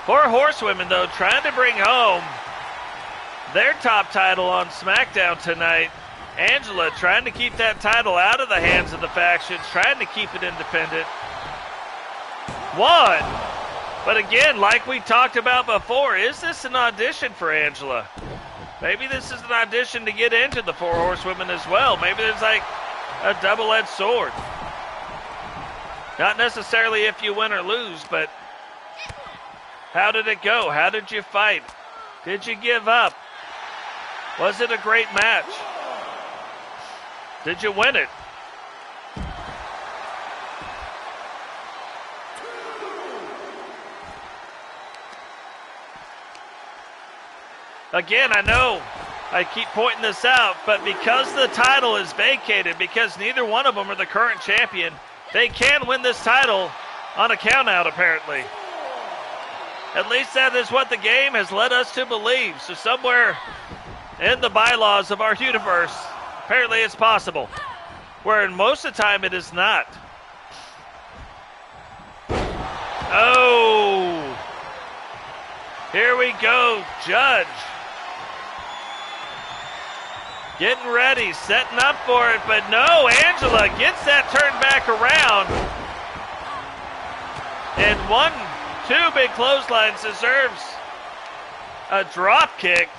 4 horsewomen, though, trying to bring home their top title on Smackdown tonight. Angela trying to keep that title out of the hands of the factions, trying to keep it independent. 1. But again, like we talked about before, is this an audition for Angela? Maybe this is an audition to get into the 4 horsewomen as well. Maybe there's like a double-edged sword. Not necessarily if you win or lose, but how did it go? How did you fight? Did you give up? Was it a great match? Did you win it? Again, I know I keep pointing this out, but because the title is vacated, because neither one of them are the current champion, they can win this title on a countout, apparently. At least that is what the game has led us to believe. So somewhere in the bylaws of our universe, apparently it's possible, where most of the time it is not. Oh, here we go, Judge. Getting ready, setting up for it, but no, Angela gets that turned back around. And 1, 2 big clotheslines deserves a drop kick.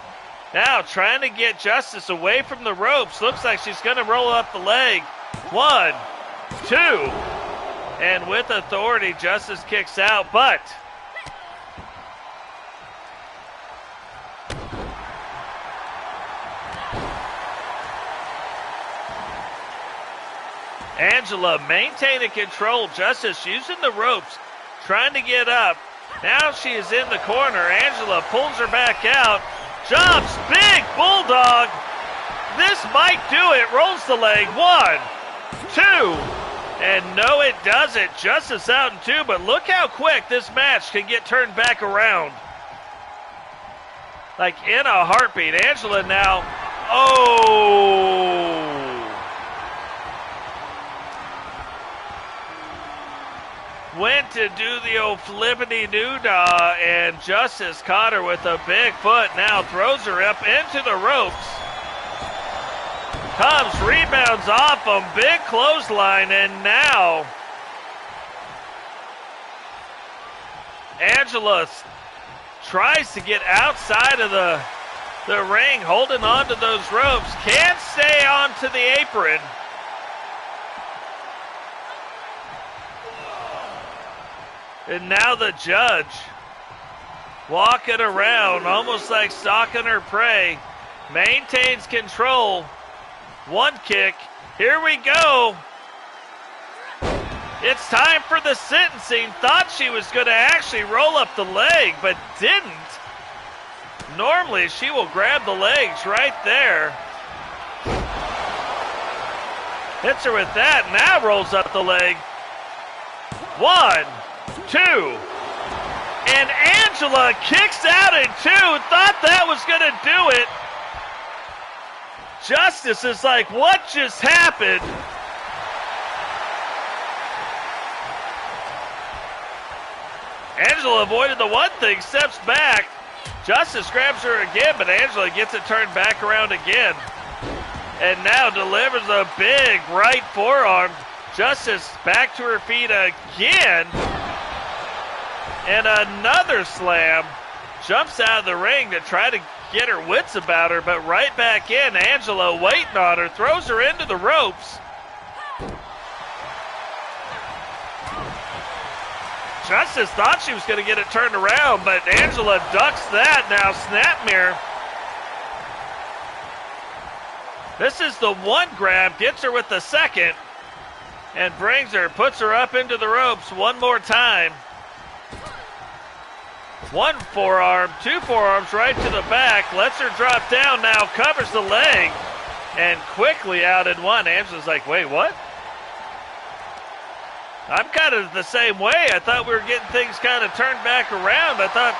Now trying to get Justice away from the ropes. Looks like she's going to roll up the leg. 1, 2. And with authority, Justice kicks out, but Angela maintaining control. Justice using the ropes, trying to get up. Now she is in the corner. Angela pulls her back out. Jumps, big bulldog. This might do it. Rolls the leg. 1, 2. And no, it doesn't. Justice out in 2, but look how quick this match can get turned back around. Like in a heartbeat. Angela now. Oh. went to do the old flippity-doo-dah, and Justice caught her with a big foot. Now throws her up into the ropes. Comes, rebounds off him, big clothesline, and now Angela tries to get outside of the ring, holding on to those ropes. Can't stay onto the apron. And now the judge walking around, almost like stalking her prey. Maintains control. One kick. Here we go. It's time for the sentencing. Thought she was going to actually roll up the leg, but didn't. Normally, she will grab the legs right there. Hits her with that, now rolls up the leg. 1, 2. And Angela kicks out in 2. Thought that was going to do it. Justice is like, what just happened? Angela avoided the one thing, steps back. Justice grabs her again, but Angela gets it turned back around again. And now delivers a big right forearm. Justice back to her feet again. And another slam. Jumps out of the ring to try to get her wits about her, but right back in. Angela waiting on her, throws her into the ropes. Justice thought she was going to get it turned around, but Angela ducks that. Now snapmare. This is the one grab, gets her with the second, and brings her, puts her up into the ropes one more time. One forearm, two forearms right to the back, lets her drop down now, covers the leg, and quickly out in one. Angela's like, wait, what? I'm kind of the same way. I thought we were getting things kind of turned back around. I thought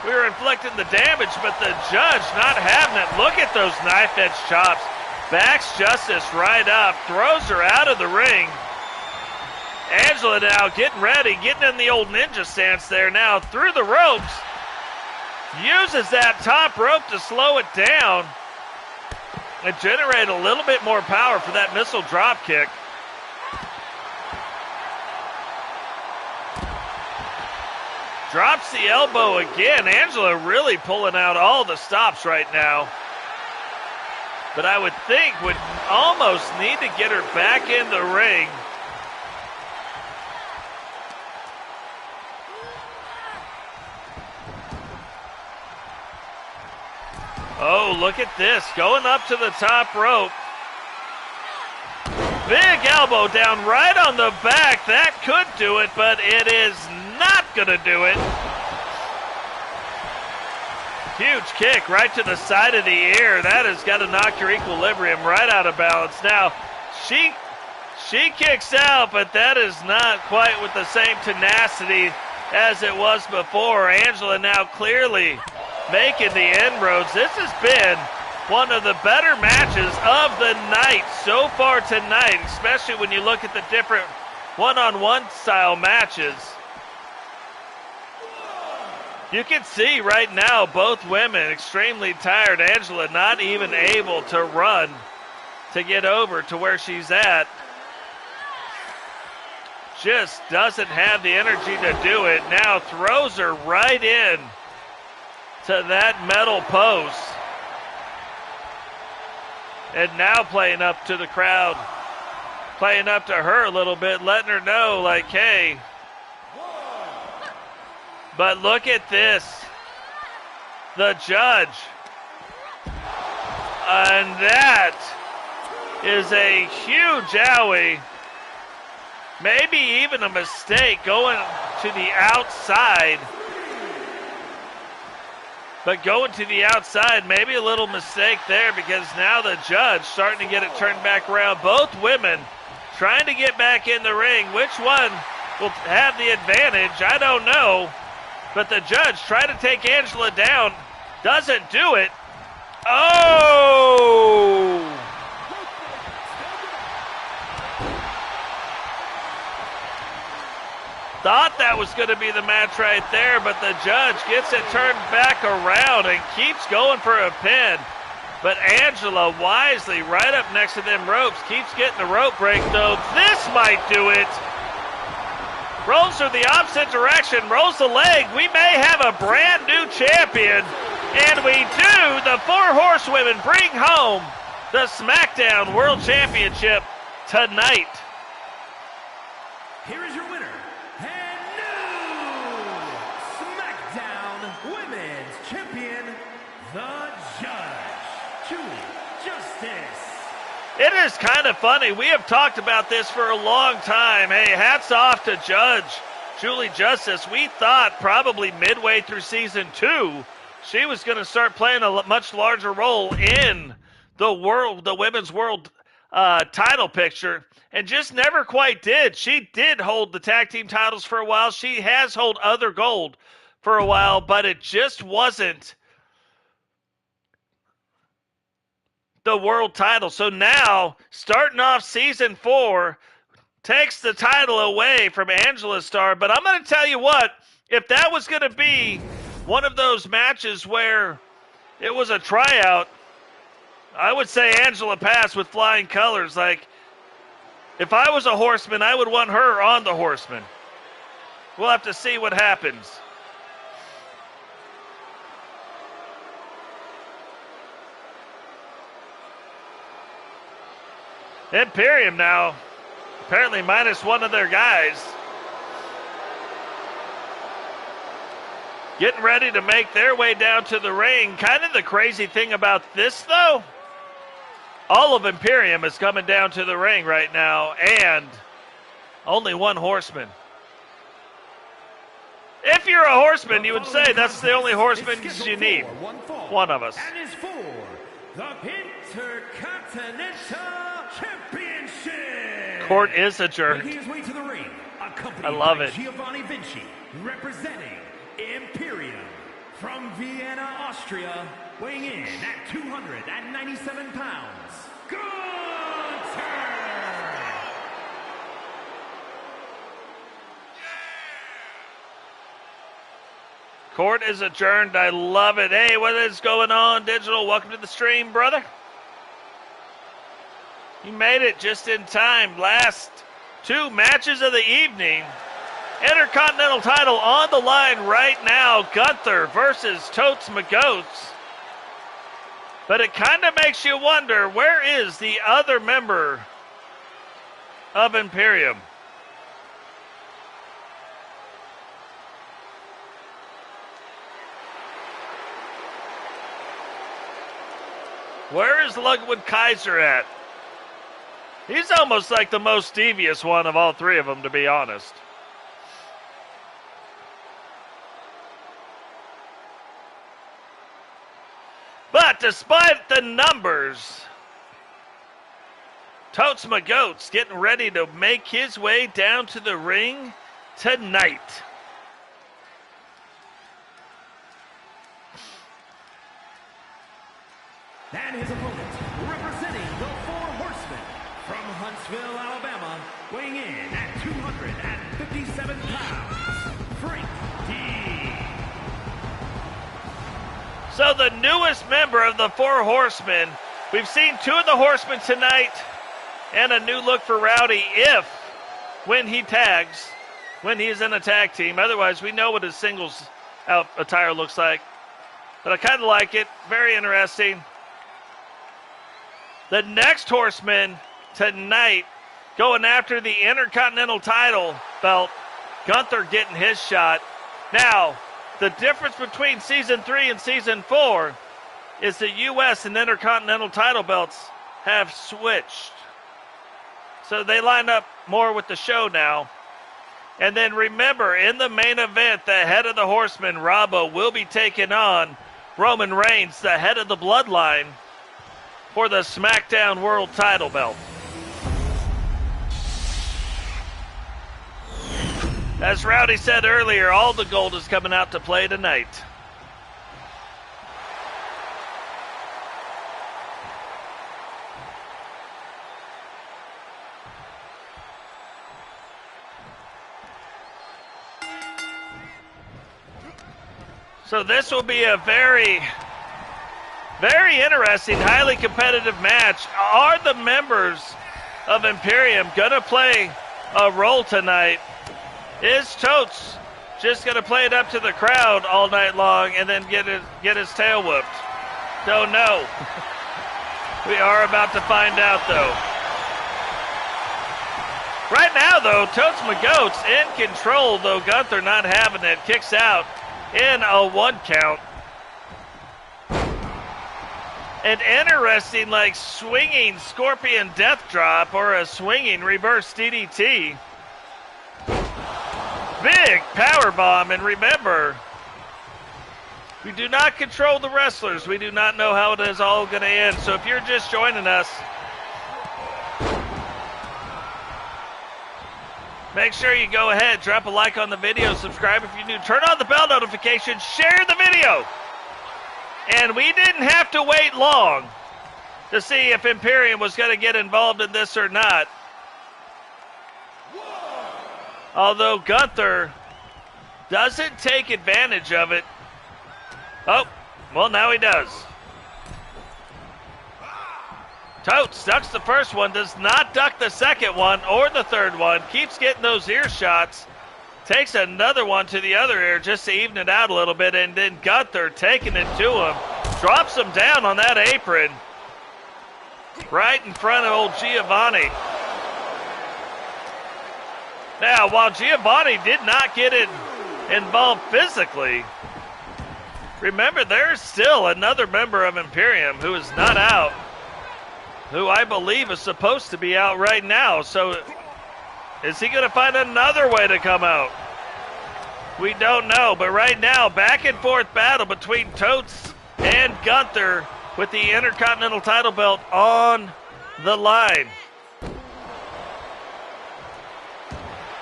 we were inflicting the damage, but the judge not having it. Look at those knife edge chops. Backs Justice right up, throws her out of the ring. Angela now getting ready, getting in the old ninja stance there now through the ropes. Uses that top rope to slow it down and generate a little bit more power for that missile drop kick. Drops the elbow again. Angela really pulling out all the stops right now. But I would think would almost need to get her back in the ring. Oh, look at this. Going up to the top rope. Big elbow down right on the back. That could do it, but it is not going to do it. Huge kick right to the side of the ear. That has got to knock your equilibrium right out of balance. Now, she kicks out, but that is not quite with the same tenacity as it was before. Angela now clearly making the inroads. This has been one of the better matches of the night so far tonight, especially when you look at the different one-on-one style matches. You can see right now both women extremely tired. Angela not even able to run to get over to where she's at. Just doesn't have the energy to do it. Now throws her right in to that metal post. And now playing up to the crowd. Playing up to her a little bit, letting her know like, hey. But look at this. The judge. And that is a huge owie. Maybe even a mistake going to the outside. But going to the outside, maybe a little mistake there because now the judge starting to get it turned back around. Both women trying to get back in the ring. Which one will have the advantage? I don't know. But the judge tried to take Angela down. Doesn't do it. Oh! Thought that was going to be the match right there, but the judge gets it turned back around and keeps going for a pin. But Angela wisely right up next to them ropes, keeps getting the rope break though. This might do it. Rolls her the opposite direction, rolls the leg. We may have a brand new champion. And we do. The 4 horsewomen bring home the Smackdown World Championship tonight. Here is your winner, and new SmackDown Women's Champion, the Judge, Julie Justice. It is kind of funny. We have talked about this for a long time. Hey, hats off to Judge Julie Justice. We thought probably midway through season 2, she was going to start playing a much larger role in the women's world title picture, and just never quite did. She did hold the tag team titles for a while. She has held other gold for a while, but it just wasn't the world title. So now, starting off season 4, takes the title away from Angela Starr. But I'm going to tell you what, if that was going to be one of those matches where it was a tryout, I would say Angela passed with flying colors. Like, if I was a horseman, I would want her on the horseman. We'll have to see what happens. Imperium now, apparently minus one of their guys. Getting ready to make their way down to the ring. Kind of the crazy thing about this, though, all of Imperium is coming down to the ring right now, and only one horseman. If you're a horseman, you would say that's the only horseman you need. One of us. And is for the Intercontinental Championship. Court is adjourned. Making his way to the ring, accompanied I love by it. Giovanni Vinci, representing Imperium from Vienna, Austria, weighing in at 297 pounds, Gunther! Court is adjourned. I love it. Hey, what is going on, Digital? Welcome to the stream, brother. You made it just in time. Last 2 matches of the evening. Intercontinental title on the line right now. Gunther versus Totes McGoats. But it kind of makes you wonder, where is the other member of Imperium? Where is Ludwig Kaiser at? He's almost like the most devious one of all 3 of them, to be honest. But despite the numbers, Totes McGoats getting ready to make his way down to the ring tonight. And his opponent, representing the 4 Horsemen from Huntsville, Alabama, weighing in at 257 pounds, Frank D. So the newest member of the 4 Horsemen, we've seen 2 of the Horsemen tonight, and a new look for Rowdy when he tags, when he's in a tag team. Otherwise, we know what his singles attire looks like. But I kind of like it. Very interesting. The next Horseman tonight going after the Intercontinental title belt, Gunther getting his shot. Now, the difference between Season 3 and Season 4 is the U.S. and Intercontinental title belts have switched. So they line up more with the show now. And then remember, in the main event, the head of the Horsemen, Robbo, will be taking on Roman Reigns, the head of the Bloodline, for the Smackdown World title belt. As Rowdy said earlier, all the gold is coming out to play tonight. So this will be a very, very interesting, highly competitive match. Are the members of Imperium going to play a role tonight? Is Totes just going to play it up to the crowd all night long and then get his tail whooped? Don't know. We are about to find out, though. Right now, though, Totes McGoat's in control, though Gunther not having it. Kicks out in a 1 count. An interesting, like, swinging Scorpion Death Drop or a swinging reverse DDT. Big power bomb, and remember, we do not control the wrestlers. We do not know how it is all going to end. So if you're just joining us, make sure you go ahead, drop a like on the video, subscribe if you're new, turn on the bell notification, share the video. And we didn't have to wait long to see if Imperium was going to get involved in this or not. Although Gunther doesn't take advantage of it. Oh, well, now he does. Totes ducks the first one, does not duck the second one or the third one. Keeps getting those ear shots. Takes another one to the other ear just to even it out a little bit. And then Gunther taking it to him. Drops him down on that apron. Right in front of old Giovanni. Now, while Giovanni did not get it involved physically, remember there's still another member of Imperium who is not out, who I believe is supposed to be out right now. So is he going to find another way to come out? We don't know, but right now, back and forth battle between Totes and Gunther with the Intercontinental title belt on the line.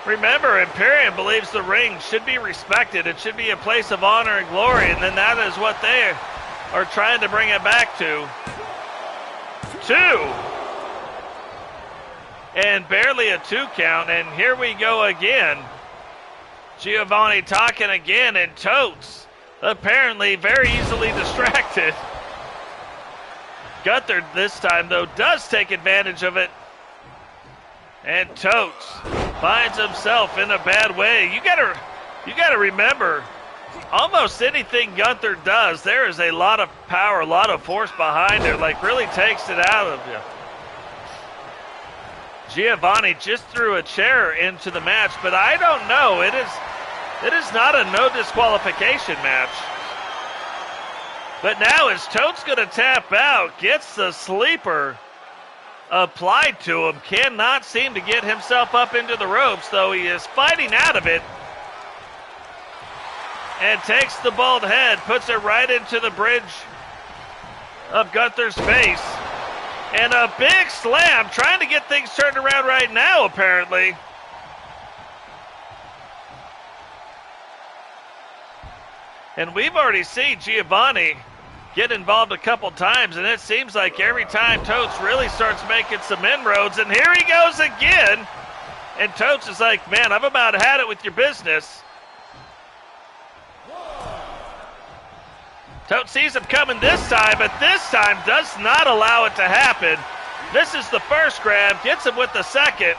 Remember, Imperium believes the ring should be respected. It should be a place of honor and glory, and then that is what they are trying to bring it back to. 2. And barely a 2 count, and here we go again. Giovanni talking again, and Totes apparently very easily distracted. Gunther this time, though, does take advantage of it. And Totes finds himself in a bad way. You gotta remember, almost anything Gunther does, there is a lot of power, a lot of force behind it, like really takes it out of you. Giovanni just threw a chair into the match, but I don't know. It is not a no disqualification match. But now is Totes going to tap out, gets the sleeper applied to him, cannot seem to get himself up into the ropes, though he is fighting out of it. And takes the bald head, puts it right into the bridge of Gunther's face. And a big slam, trying to get things turned around right now, apparently. And we've already seen Giovanni get involved a couple times, and it seems like every time Totes really starts making some inroads, and here he goes again. And Totes is like, man, I've about had it with your business. Totes sees him coming this time, but this time does not allow it to happen. This is the first grab, gets him with the second.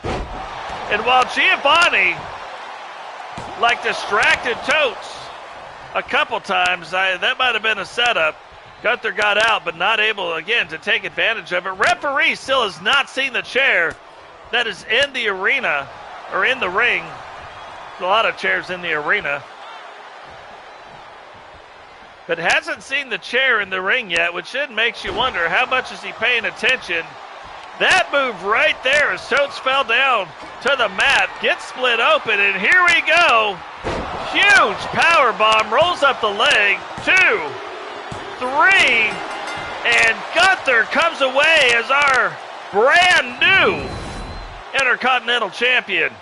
And while Giovanni, like, distracted Totes a couple times, that might have been a setup. Gunther got out, but not able, again, to take advantage of it. Referee still has not seen the chair that is in the arena, or in the ring. There's a lot of chairs in the arena. But hasn't seen the chair in the ring yet, which then makes you wonder, how much is he paying attention? That move right there as Totes fell down to the mat, gets split open, and here we go. Huge power bomb, rolls up the leg, 2, 3, and Gunther comes away as our brand new Intercontinental Champion.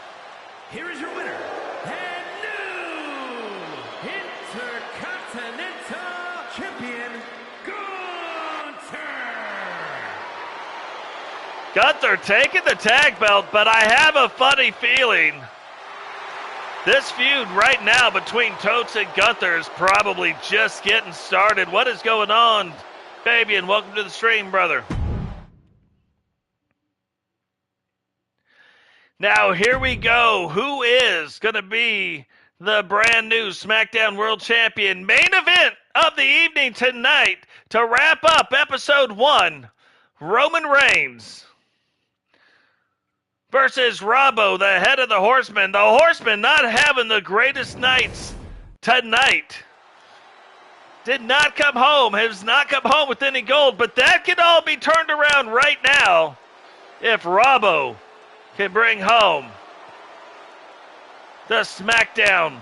Here is your winner, and new Intercontinental Champion, Gunther taking the tag belt, but I have a funny feeling This feud right now between Totes and Gunther is probably just getting started. What is going on, Fabian? Welcome to the stream, brother. Now, here we go. Who is going to be the brand new SmackDown World Champion? Main event of the evening tonight to wrap up episode 1. Roman Reigns versus Robbo, the head of the Horsemen. The Horsemen not having the greatest nights tonight. Did not come home. Has not come home with any gold. But that can all be turned around right now if Robbo can bring home the SmackDown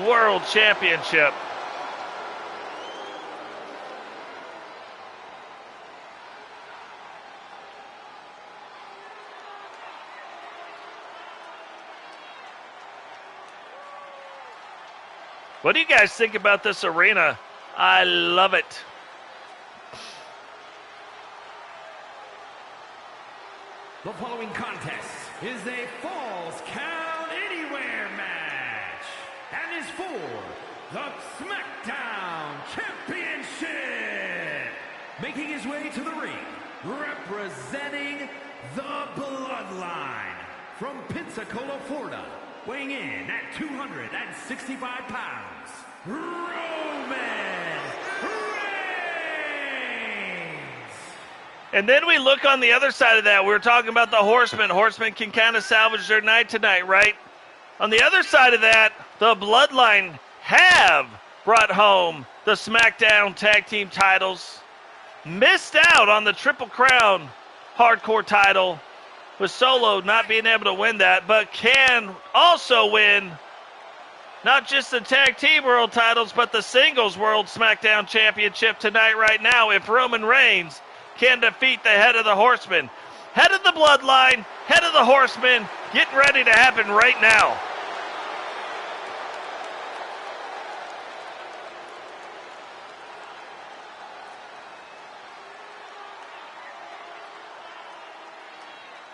World Championship. What do you guys think about this arena? I love it. The following contest is a Falls Count Anywhere match and is for the SmackDown Championship. Making his way to the ring, representing the Bloodline from Pensacola, Florida, weighing in at 265 pounds, Roman Reigns. And then we look on the other side of that. We were talking about the Horsemen. Horsemen can kind of salvage their night tonight, right? On the other side of that, the Bloodline have brought home the SmackDown Tag Team titles. Missed out on the Triple Crown Hardcore title, with Solo not being able to win that, but can also win not just the Tag Team World titles, but the Singles World SmackDown Championship tonight right now if Roman Reigns can defeat the head of the Horsemen. Head of the Bloodline, head of the Horsemen, getting ready to happen right now.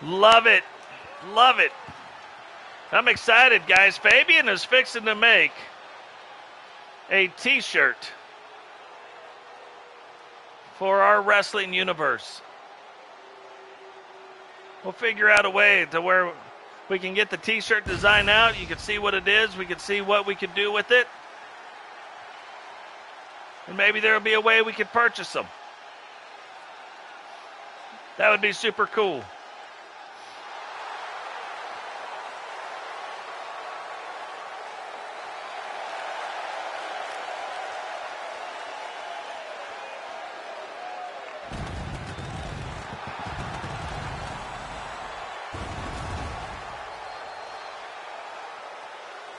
Love it. Love it. I'm excited, guys. Fabian is fixing to make a t-shirt for our wrestling universe. We'll figure out a way to where we can get the t-shirt design out. You can see what it is. We can see what we can do with it. And maybe there will be a way we could purchase them. That would be super cool.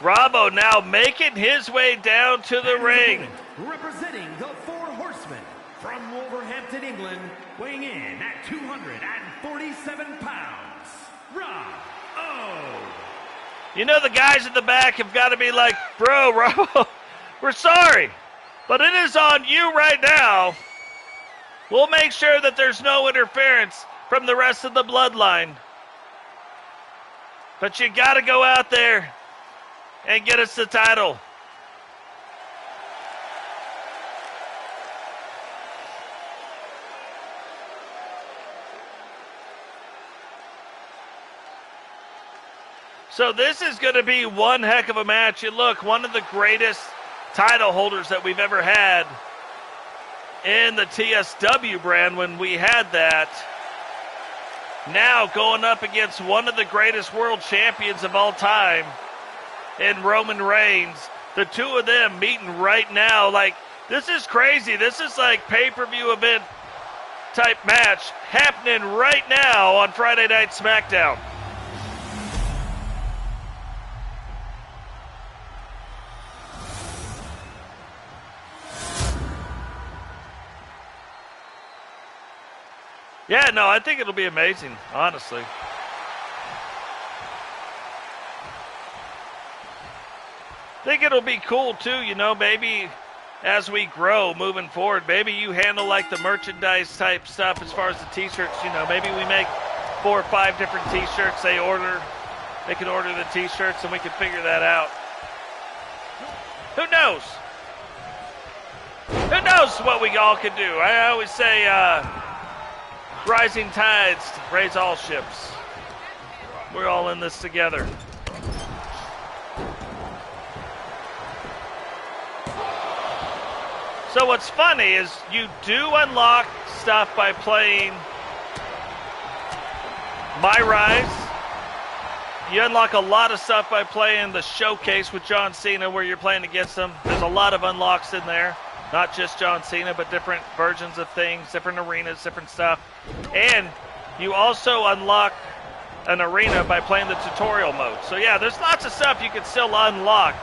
Robbo now making his way down to the ring. Representing the Four Horsemen from Wolverhampton, England, weighing in at 247 pounds, Robbo. You know the guys in the back have got to be like, bro, Robbo, we're sorry, but it is on you right now. We'll make sure that there's no interference from the rest of the Bloodline. But you got to go out there and get us the title. So this is going to be one heck of a match. You look, one of the greatest title holders that we've ever had in the TSW brand when we had that. Now going up against one of the greatest world champions of all time in Roman Reigns. The two of them meeting right now. Like, this is crazy. This is like pay-per-view event type match happening right now on Friday Night SmackDown. Yeah, no, I think it'll be amazing, honestly. I think it'll be cool, too, you know, maybe as we grow moving forward, maybe you handle, like, the merchandise type stuff as far as the T-shirts, you know, maybe we make 4 or 5 different T-shirts they order, They can order the t-shirts and we can figure that out. Who knows? Who knows what we all can do? I always say rising tides raise all ships. We're all in this together. So what's funny is you do unlock stuff by playing My Rise. You unlock a lot of stuff by playing the Showcase with John Cena where you're playing against him. There's a lot of unlocks in there. Not just John Cena, but different versions of things, different arenas, different stuff. And you also unlock an arena by playing the tutorial mode. So yeah, there's lots of stuff you can still unlock.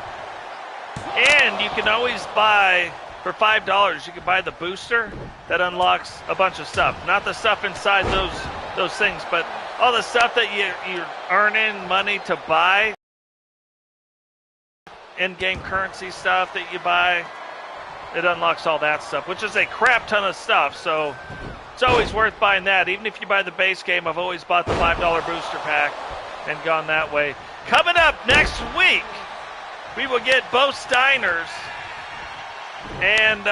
And you can always buy, for $5, you can buy the booster that unlocks a bunch of stuff. Not the stuff inside those things, but all the stuff that you're earning money to buy. In-game currency stuff that you buy. It unlocks all that stuff, which is a crap ton of stuff. So it's always worth buying that. Even if you buy the base game, I've always bought the $5 booster pack and gone that way. Coming up next week, we will get Bo Steiners and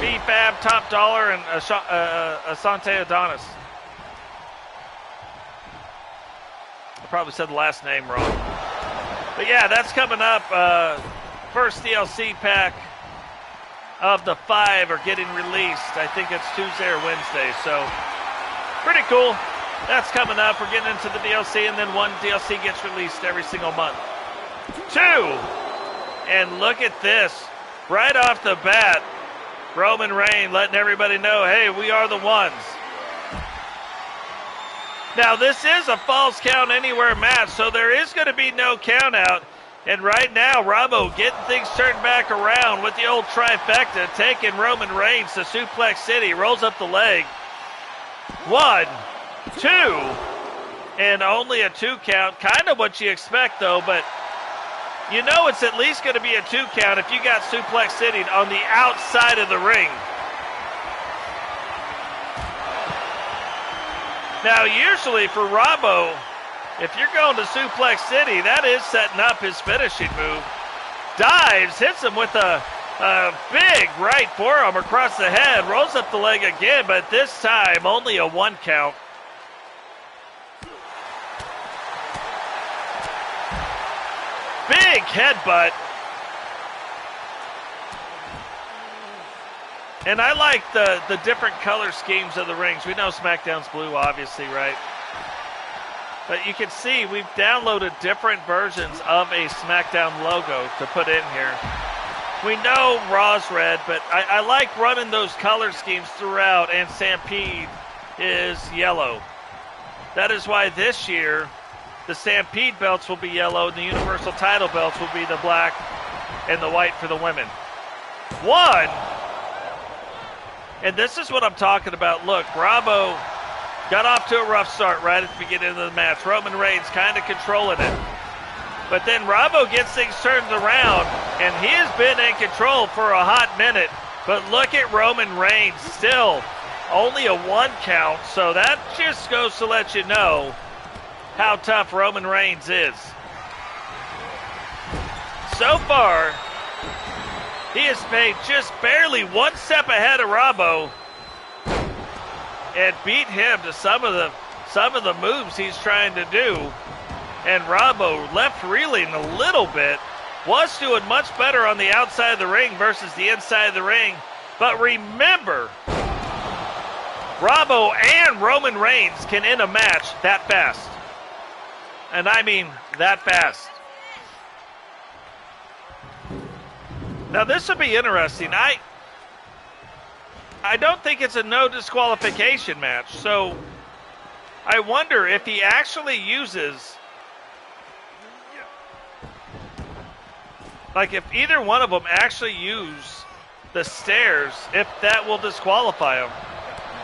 B-Fab, Top Dollar, and Asante Adonis. I probably said the last name wrong. But yeah, that's coming up. First DLC pack of the 5 are getting released. I think it's Tuesday or Wednesday. So pretty cool. That's coming up. We're getting into the DLC, and then one DLC gets released every single month. 2. And look at this. Right off the bat, Roman Reigns letting everybody know, hey, we are the ones. Now, this is a Falls Count Anywhere match, so there is going to be no count out. And right now, Robbo getting things turned back around with the old trifecta, taking Roman Reigns to Suplex City, rolls up the leg. 1, 2, and only a 2 count. Kind of what you expect, though, but you know it's at least going to be a 2 count if you got Suplex City on the outside of the ring. Now, usually for Robbo, if you're going to Suplex City, that is setting up his finishing move. Dives, hits him with a big right forearm across the head, rolls up the leg again, but this time only a 1 count. Big headbutt. And I like the different color schemes of the rings. We know SmackDown's blue, obviously, right? But you can see we've downloaded different versions of a SmackDown logo to put in here. We know Raw's red, but I like running those color schemes throughout, and Stampede is yellow. That is why this year the Stampede belts will be yellow and the Universal title belts will be the black and the white for the women. 1. And this is what I'm talking about. Look, Robbo got off to a rough start right at the beginning of the match. Roman Reigns kind of controlling it. But then Robbo gets things turned around, and he has been in control for a hot minute. But look at Roman Reigns, still only a 1 count. So that just goes to let you know how tough Roman Reigns is. So far, he has made just barely 1 step ahead of Robbo and beat him to some of the moves he's trying to do. And Robbo left reeling a little bit, was doing much better on the outside of the ring versus the inside of the ring. But remember, Robbo and Roman Reigns can end a match that fast. And I mean that fast. Now this would be interesting. I don't think it's a no disqualification match. So I wonder if he actually uses, like if either one of them actually use the stairs, if that will disqualify him.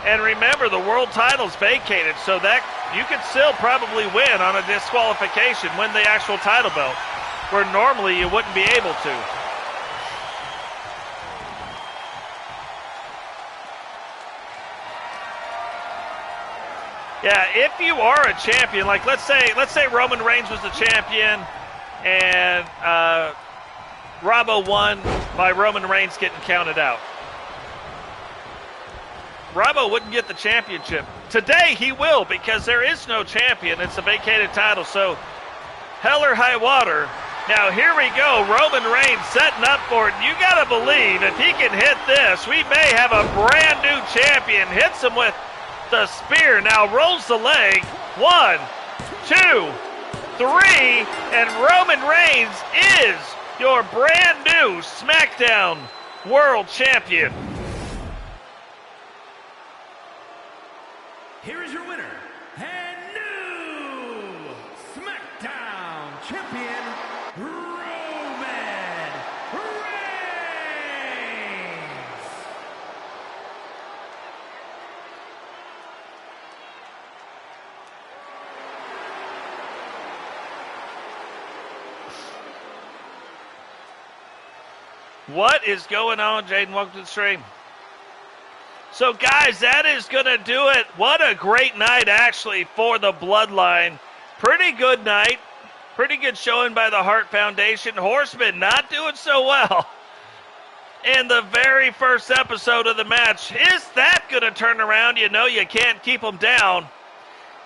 And remember, the world title's vacated, so that you could still probably win on a disqualification, win the actual title belt, where normally you wouldn't be able to. Yeah, if you are a champion, like let's say Roman Reigns was the champion and Robbo won by Roman Reigns getting counted out. Robbo wouldn't get the championship. Today he will, because there is no champion. It's a vacated title, so hell or high water. Now here we go, Roman Reigns setting up for it. You gotta believe if he can hit this, we may have a brand new champion. Hits him with the spear, now rolls the leg. 1, 2, 3, and Roman Reigns is your brand new SmackDown World Champion. Here is your winner and new SmackDown Champion, Roman Reigns. What is going on, Jaden? Welcome to the stream. So, guys, that is going to do it. What a great night, actually, for the Bloodline. Pretty good night. Pretty good showing by the Hart Foundation. Horsemen not doing so well in the very first episode of the match. Is that going to turn around? You know you can't keep them down.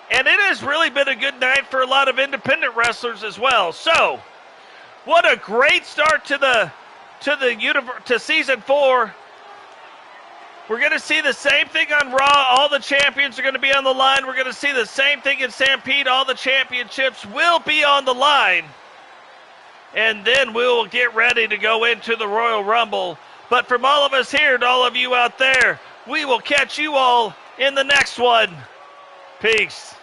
And it has really been a good night for a lot of independent wrestlers as well. So, what a great start to season 4. We're going to see the same thing on Raw. All the champions are going to be on the line. We're going to see the same thing in Stampede. All the championships will be on the line. And then we'll get ready to go into the Royal Rumble. But from all of us here to all of you out there, we will catch you all in the next one. Peace.